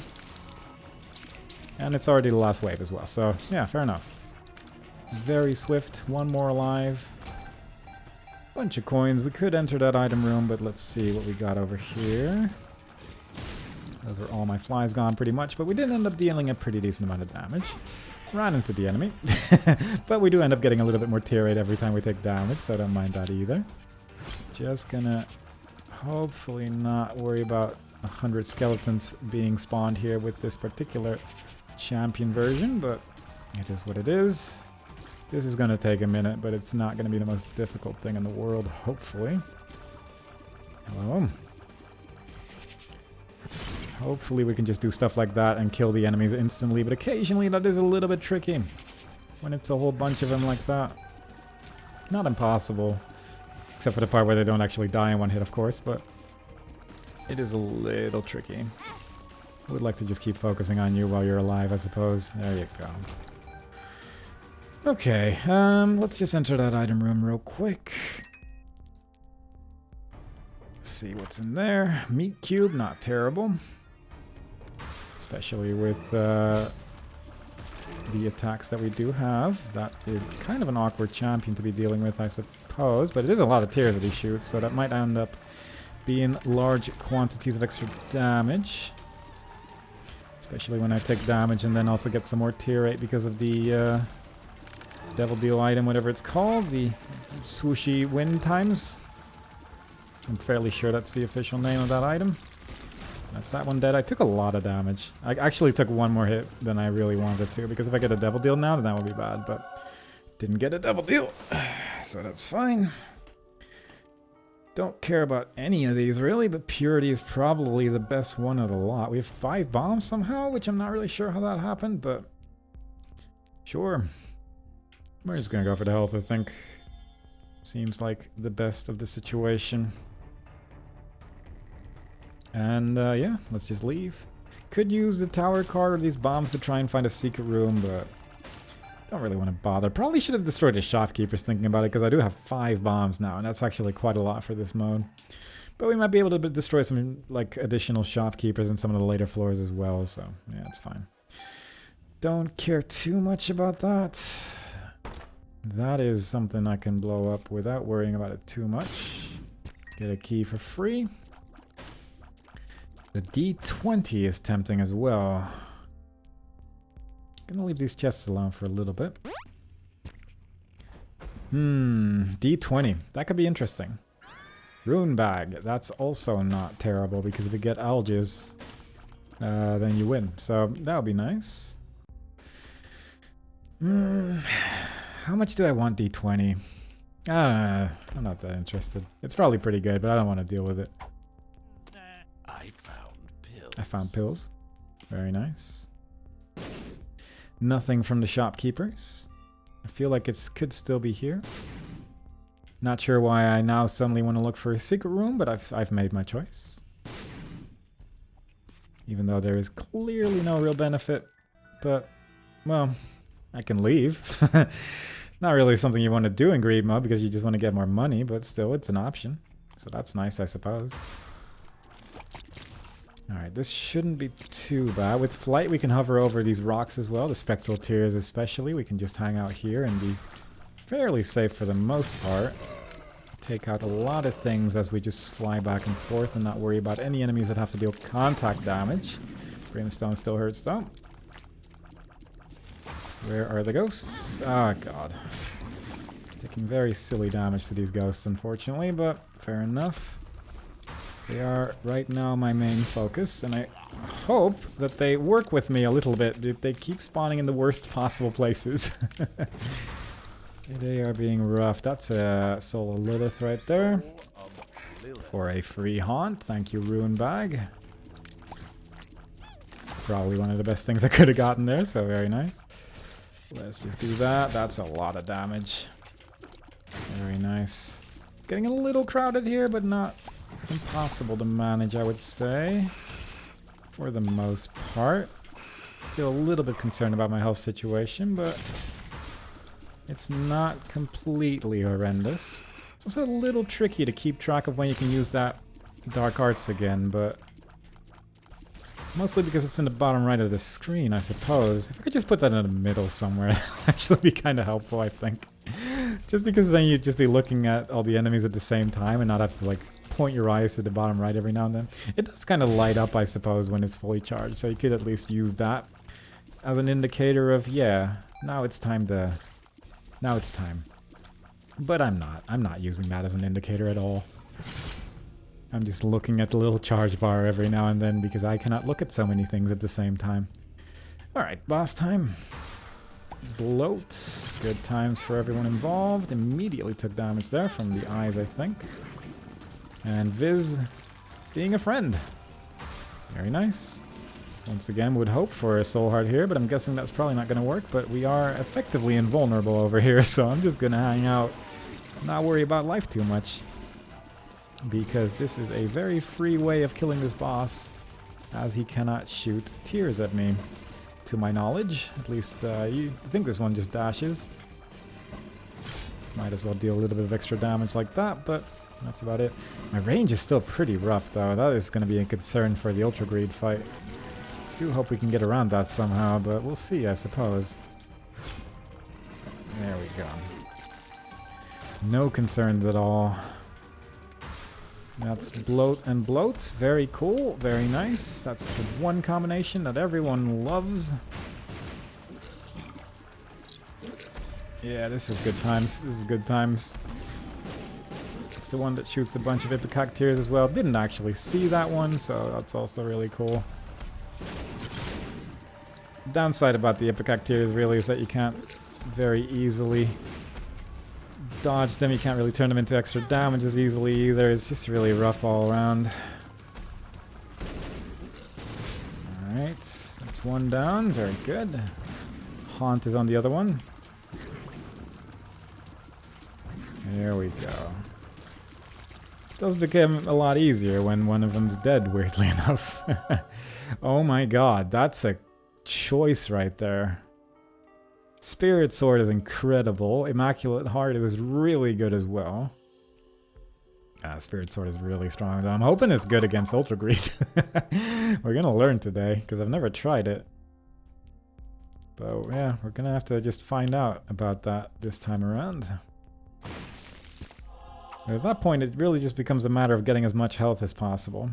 And it's already the last wave as well, so yeah, fair enough. Very swift, 1 more alive. Bunch of coins. We could enter that item room, but let's see what we got over here. Those were all my flies gone pretty much, but we did end up dealing a pretty decent amount of damage. Ran into the enemy. But we do end up getting a little bit more tier 8 every time we take damage, so I don't mind that either. Just gonna hopefully not worry about 100 skeletons being spawned here with this particular champion version, but it is what it is. This is gonna take a minute, but it's not gonna be the most difficult thing in the world, hopefully. Hello. Hopefully we can just do stuff like that and kill the enemies instantly, but occasionally that is a little bit tricky when it's a whole bunch of them like that. Not impossible, except for the part where they don't actually die in 1 hit, of course, but it is a little tricky. I would like to just keep focusing on you while you're alive, I suppose. There you go. Okay, let's just enter that item room real quick. see what's in there. Meat cube, not terrible. Especially with the attacks that we do have. That is kind of an awkward champion to be dealing with, I suppose. But it is a lot of tears that he shoots, so that might end up being large quantities of extra damage. Especially when I take damage and then also get some more tier rate because of the Devil Deal item, whatever it's called. The swooshy wind times. I'm fairly sure that's the official name of that item. That's that one dead. I took a lot of damage. I actually took one more hit than I really wanted to, because if I get a Devil Deal now, then that would be bad, but didn't get a Devil Deal, so that's fine. Don't care about any of these really, but Purity is probably the best one of the lot. We have 5 bombs somehow, which I'm not really sure how that happened, but sure. We're just gonna go for the health, I think. Seems like the best of the situation. And yeah, let's just leave. Could use the tower card or these bombs to try and find a secret room, but don't really want to bother. Probably should have destroyed the shopkeepers thinking about it, because I do have 5 bombs now, and that's actually quite a lot for this mode. But we might be able to destroy some like additional shopkeepers in some of the later floors as well, so yeah, it's fine. Don't care too much about that. That is something I can blow up without worrying about it too much. Get a key for free. The D20 is tempting as well. Gonna leave these chests alone for a little bit. D20. That could be interesting. Rune bag. That's also not terrible, because if you get alges, then you win. So that would be nice. How much do I want D20? I'm not that interested. It's probably pretty good, but I don't want to deal with it. I found pills. Very nice. Nothing from the shopkeepers. I feel like it could still be here. Not sure why I now suddenly want to look for a secret room, but I've made my choice. Even though there is clearly no real benefit. But, well, I can leave. Not really something you want to do in greed mode, because you just want to get more money, but still, it's an option. So that's nice, I suppose. Alright, this shouldn't be too bad. With flight, we can hover over these rocks as well, the spectral tiers especially. We can just hang out here and be fairly safe for the most part. Take out a lot of things as we just fly back and forth and not worry about any enemies that have to deal contact damage. Brimstone still hurts though. Where are the ghosts? Oh god. Taking very silly damage to these ghosts, unfortunately, but fair enough. They are right now my main focus, and I hope that they work with me a little bit. They keep spawning in the worst possible places. They are being rough. That's a Soul of Lilith right there. For a free haunt. Thank you, Rune Bag. It's probably one of the best things I could have gotten there, so very nice. Let's just do that. That's a lot of damage. Very nice. Getting a little crowded here, but not impossible to manage, I would say. For the most part. Still a little bit concerned about my health situation, but it's not completely horrendous. It's also a little tricky to keep track of when you can use that Dark Arts again, but mostly because it's in the bottom right of the screen, I suppose. If I could just put that in the middle somewhere, that'd actually be kind of helpful, I think. Just because then you'd just be looking at all the enemies at the same time and not have to, like, point your eyes to the bottom right every now and then. It does kind of light up, I suppose, when it's fully charged, so you could at least use that as an indicator of, yeah, now it's time to... Now it's time. But I'm not. I'm not using that as an indicator at all. I'm just looking at the little charge bar every now and then because I cannot look at so many things at the same time. Alright, boss time. Bloat. Good times for everyone involved. Immediately took damage there from the eyes, I think. And Viz being a friend. Very nice. Once again, would hope for a soul heart here, but I'm guessing that's probably not going to work. But we are effectively invulnerable over here, so I'm just going to hang out. Not worry about life too much. Because this is a very free way of killing this boss, as he cannot shoot tears at me. To my knowledge. At least, I think this one just dashes. Might as well deal a little bit of extra damage like that, but That's about it. My range is still pretty rough, though. That is going to be a concern for the Ultra Greed fight. Do hope we can get around that somehow, but we'll see, I suppose. There we go. No concerns at all. That's bloat and bloat. Very cool. Very nice. That's the one combination that everyone loves. Yeah, this is good times. This is good times. It's the one that shoots a bunch of Ipocacteers as well. Didn't actually see that one, so that's also really cool. Downside about the Ipocacteers really is that you can't very easily dodge them. You can't really turn them into extra damage as easily either. It's just really rough all around. Alright, that's one down. Very good. Haunt is on the other one. There we go. It does become a lot easier when one of them's dead, weirdly enough. Oh my god, that's a choice right there. Spirit Sword is incredible. Immaculate Heart is really good as well. Spirit Sword is really strong. I'm hoping it's good against Ultra Greed. We're gonna learn today, because I've never tried it. But yeah, we're gonna have to just find out about that this time around. At that point, it really just becomes a matter of getting as much health as possible.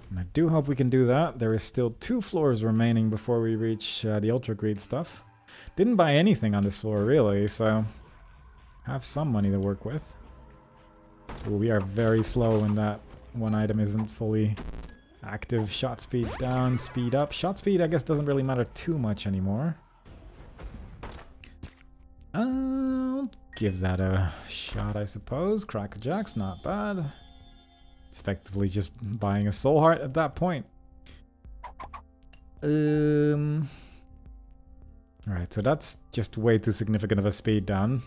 And I do hope we can do that. There is still 2 floors remaining before we reach the Ultra Greed stuff. Didn't buy anything on this floor, really, so have some money to work with. Ooh, we are very slow when that one item isn't fully active. Shot speed down, speed up. Shot speed, I guess, doesn't really matter too much anymore. I'll give that a shot, I suppose. Crackerjack's not bad. It's effectively just buying a soul heart at that point. Alright, so that's just way too significant of a speed down.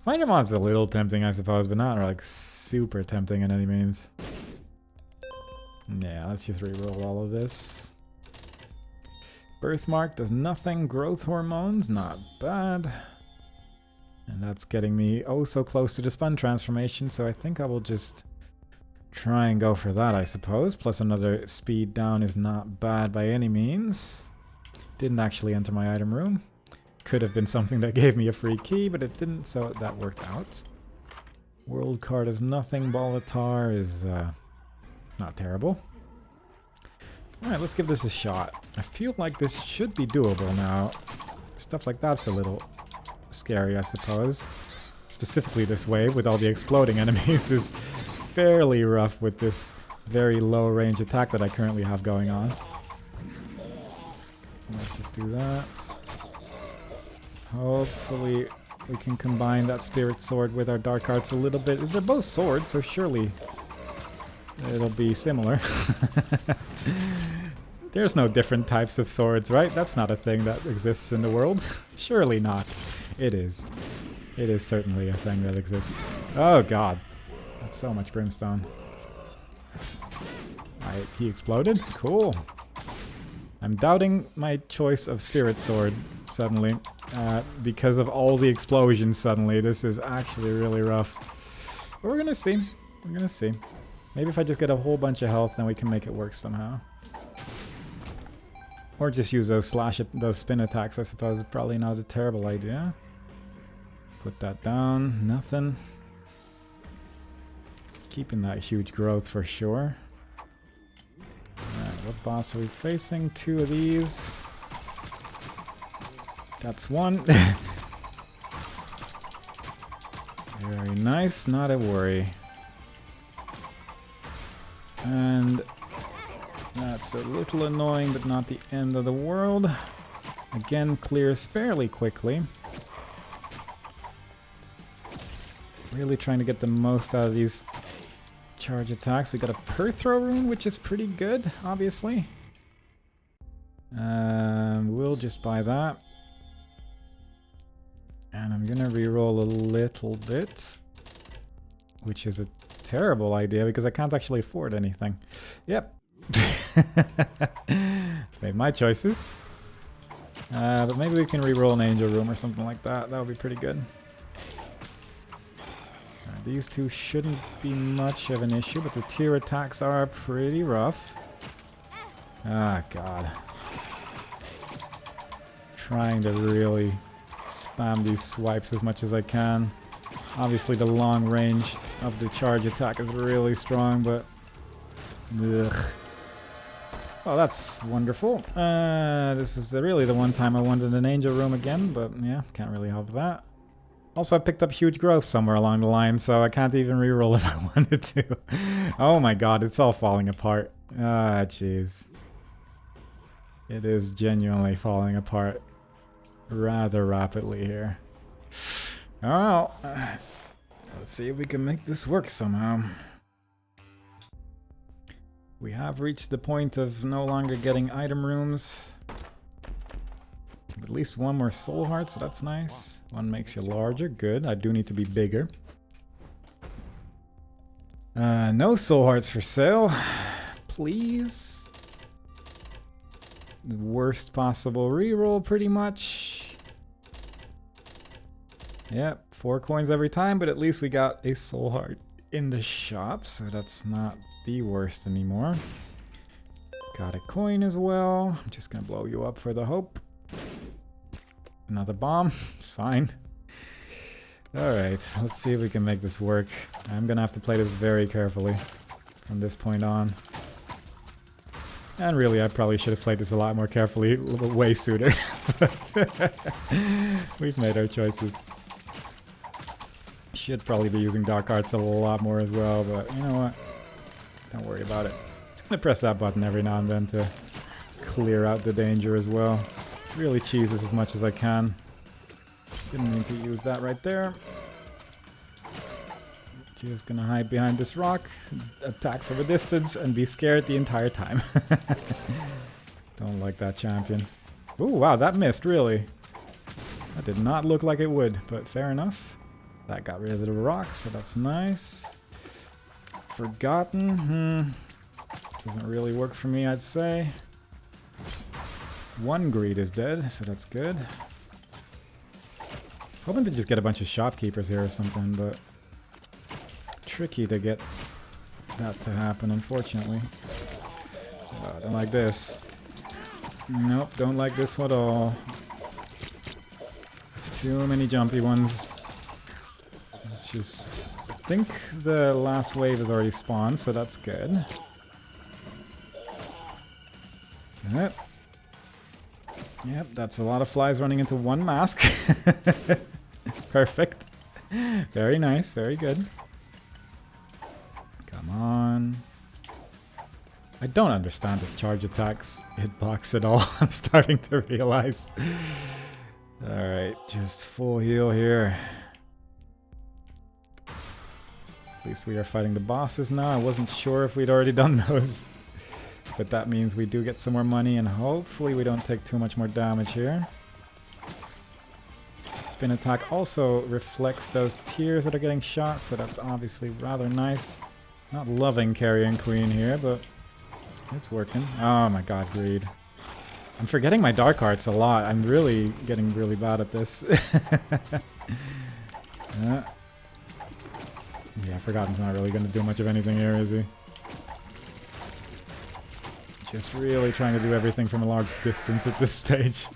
Finder Mod's a little tempting, I suppose, but not like super tempting in any means. Yeah, let's just reroll all of this. Birthmark does nothing. Growth hormones, not bad. And that's getting me oh so close to the Spun transformation, so I think I will just try and go for that, I suppose. Plus another speed down is not bad by any means. Didn't actually enter my item room. Could have been something that gave me a free key, but it didn't, so that worked out. World card is nothing. Bolitar is not terrible. Alright, let's give this a shot. I feel like this should be doable now. Stuff like that's a little scary, I suppose. Specifically this wave with all the exploding enemies is fairly rough with this very low range attack that I currently have going on. Let's just do that. Hopefully we can combine that Spirit Sword with our Dark Arts a little bit. They're both swords, so surely it'll be similar. There's no different types of swords, right? That's not a thing that exists in the world. Surely not. It is. It is certainly a thing that exists. Oh god. That's so much brimstone. Alright, he exploded? Cool. I'm doubting my choice of Spirit Sword suddenly. Because of all the explosions suddenly. This is actually really rough. But we're gonna see. We're gonna see. Maybe if I just get a whole bunch of health, then we can make it work somehow. Or just use those those spin attacks, I suppose. Probably not a terrible idea. Put that down. Nothing. Keeping that huge growth for sure. Alright, what boss are we facing? 2 of these. That's one. Very nice, not a worry. And that's a little annoying, but not the end of the world. Again, clears fairly quickly. Really trying to get the most out of these charge attacks. We got a Perthrow rune, which is pretty good, obviously. We'll just buy that. And I'm gonna reroll a little bit, which is a terrible idea because I can't actually afford anything. Yep. Made my choices. But maybe we can reroll an Angel Room or something like that. That would be pretty good. These two shouldn't be much of an issue, but the tier attacks are pretty rough. Ah, God. Trying to really spam these swipes as much as I can. Obviously the long range of the charge attack is really strong, but... Ugh. Well, that's wonderful. This is really the one time I wanted an angel room again, but yeah, can't really help that. Also, I picked up huge growth somewhere along the line, so I can't even reroll if I wanted to. Oh my god, it's all falling apart. Ah, jeez. It is genuinely falling apart rather rapidly here. Oh, let's see if we can make this work somehow. We have reached the point of no longer getting item rooms. At least one more soul heart, so that's nice. One makes you larger, good. I do need to be bigger. No soul hearts for sale. Please. The worst possible reroll, pretty much. Yep, 4 coins every time, but at least we got a soul heart in the shop, so that's not the worst anymore. Got a coin as well. I'm just gonna blow you up for the hope. Another bomb. Fine. Alright, let's see if we can make this work. I'm gonna have to play this very carefully from this point on. And really, I probably should have played this a lot more carefully, way sooner. But we've made our choices. Should probably be using dark arts a lot more as well, but you know what? Don't worry about it. Just gonna press that button every now and then to clear out the danger as well. Really cheese this as much as I can. Didn't mean to use that right there. Just gonna hide behind this rock, attack from a distance, and be scared the entire time. Don't like that champion. Ooh, wow, that missed, really. That did not look like it would, but fair enough. That got rid of the rock, so that's nice. Forgotten, doesn't really work for me, I'd say. One greed is dead, so that's good. Hoping to just get a bunch of shopkeepers here or something, but tricky to get that to happen, unfortunately. Oh, don't like this. Nope, don't like this at all. Too many jumpy ones. Let's just... I think the last wave is already spawned, so that's good. Yep. Yep, that's a lot of flies running into one mask. Perfect. Very nice, very good. Come on. I don't understand this charge attacks hitbox at all. I'm starting to realize. Alright, just full heal here. At least we are fighting the bosses now. I wasn't sure if we'd already done those. But that means we do get some more money, and hopefully we don't take too much more damage here. Spin attack also reflects those tears that are getting shot, so that's obviously rather nice. Not loving carrying queen here, but it's working. Oh my god, greed. I'm forgetting my dark arts a lot. I'm really getting really bad at this. Yeah, Forgotten's not really going to do much of anything here, is he? Just really trying to do everything from a large distance at this stage.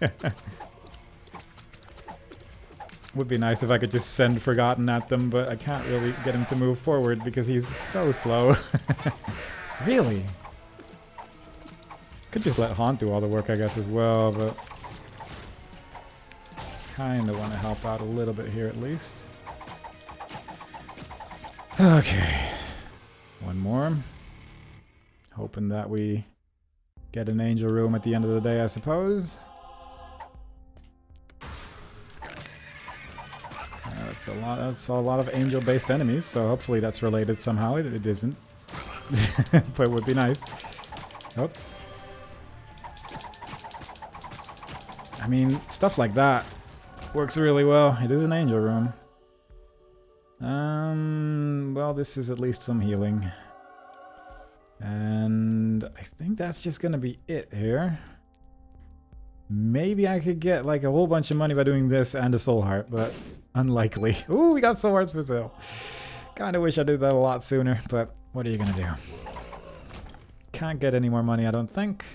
Would be nice if I could just send Forgotten at them, but I can't really get him to move forward because he's so slow. Really? Could just let Haunt do all the work, I guess, as well, but... Kinda want to help out a little bit here at least. Okay. One more. Hoping that we get an angel room at the end of the day, I suppose. That's a lot of angel-based enemies, so hopefully that's related somehow. It isn't. But it would be nice. Oh. I mean, stuff like that works really well. It is an angel room. Well, this is at least some healing. And I think that's just gonna be it here. Maybe I could get like a whole bunch of money by doing this and a soul heart, but unlikely. Ooh, we got soul hearts for sale. Kinda wish I did that a lot sooner, but what are you gonna do? Can't get any more money, I don't think.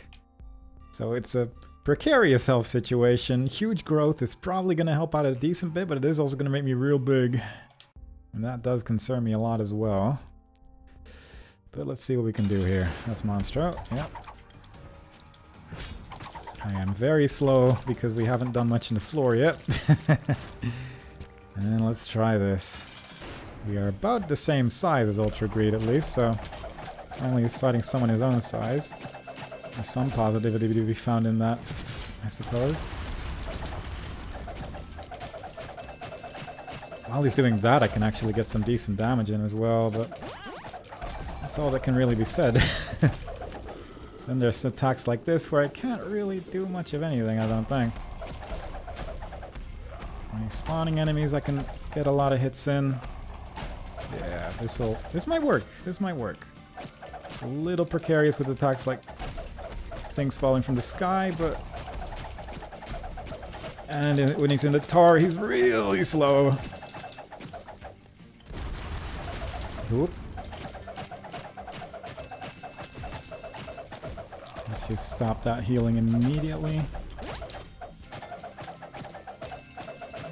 So it's a precarious health situation. Huge growth is probably gonna help out a decent bit, but it is also gonna make me real big. And that does concern me a lot as well. But let's see what we can do here. That's Monstro, yep. I am very slow because we haven't done much in the floor yet. And let's try this. We are about the same size as Ultra Greed at least, so only he's fighting someone his own size. There's some positivity to be found in that, I suppose. While he's doing that, I can actually get some decent damage in as well, but that's all that can really be said. Then there's attacks like this where I can't really do much of anything, I don't think. When he's spawning enemies, I can get a lot of hits in. Yeah, this might work. This might work. It's a little precarious with attacks like things falling from the sky, but... And when he's in the tower, he's really slow. Oop. Let's just stop that healing immediately.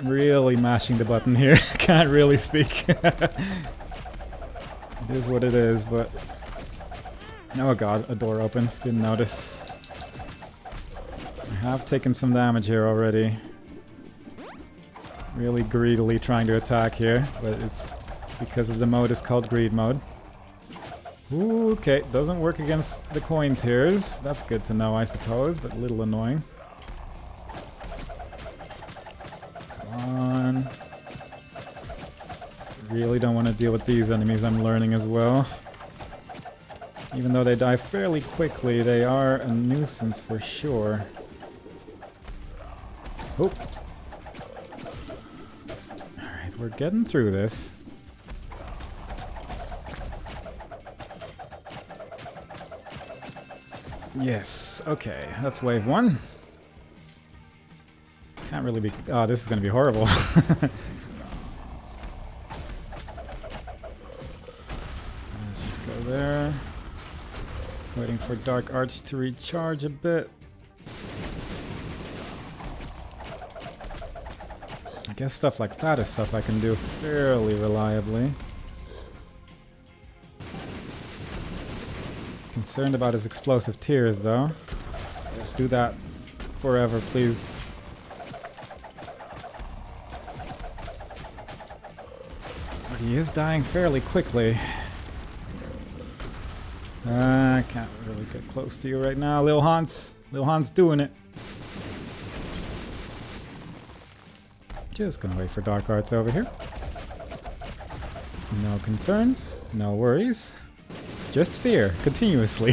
Really mashing the button here. Can't really speak. It is what it is, but... Oh god, a door opened. Didn't notice. I have taken some damage here already. Really greedily trying to attack here, but it's because of the mode is called Greed mode. Ooh, okay, doesn't work against the coin tiers. That's good to know, I suppose, but a little annoying. Come on. Really don't want to deal with these enemies, I'm learning as well. Even though they die fairly quickly, they are a nuisance for sure. Oh. Alright, we're getting through this. Yes, okay, that's wave one. Can't really be... Oh, this is gonna be horrible. Let's just go there. Waiting for Dark Arts to recharge a bit. I guess stuff like that is stuff I can do fairly reliably. Concerned about his explosive tears, though. Just do that forever, please. But he is dying fairly quickly. I can't really get close to you right now, Lil Hans. Lil Hans doing it. Just gonna wait for Dark Arts over here. No concerns, no worries. Just fear, continuously.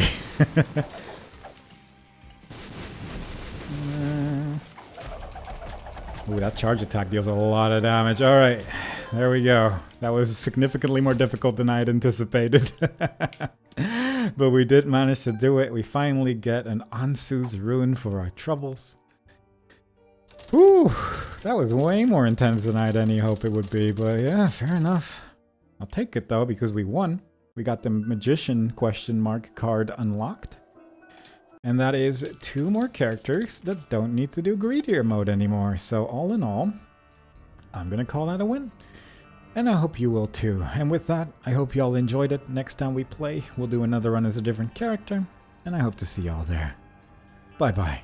Ooh, that charge attack deals a lot of damage. Alright, there we go. That was significantly more difficult than I had anticipated. But we did manage to do it. We finally get an Ansu's Ruin for our troubles. Whew, that was way more intense than I had any hope it would be. But yeah, fair enough. I'll take it though, because we won. We got the Magician question mark card unlocked. And that is 2 more characters that don't need to do Greedier mode anymore. So all in all, I'm gonna call that a win. And I hope you will too. And with that, I hope you all enjoyed it. Next time we play, we'll do another run as a different character. And I hope to see y'all there. Bye bye.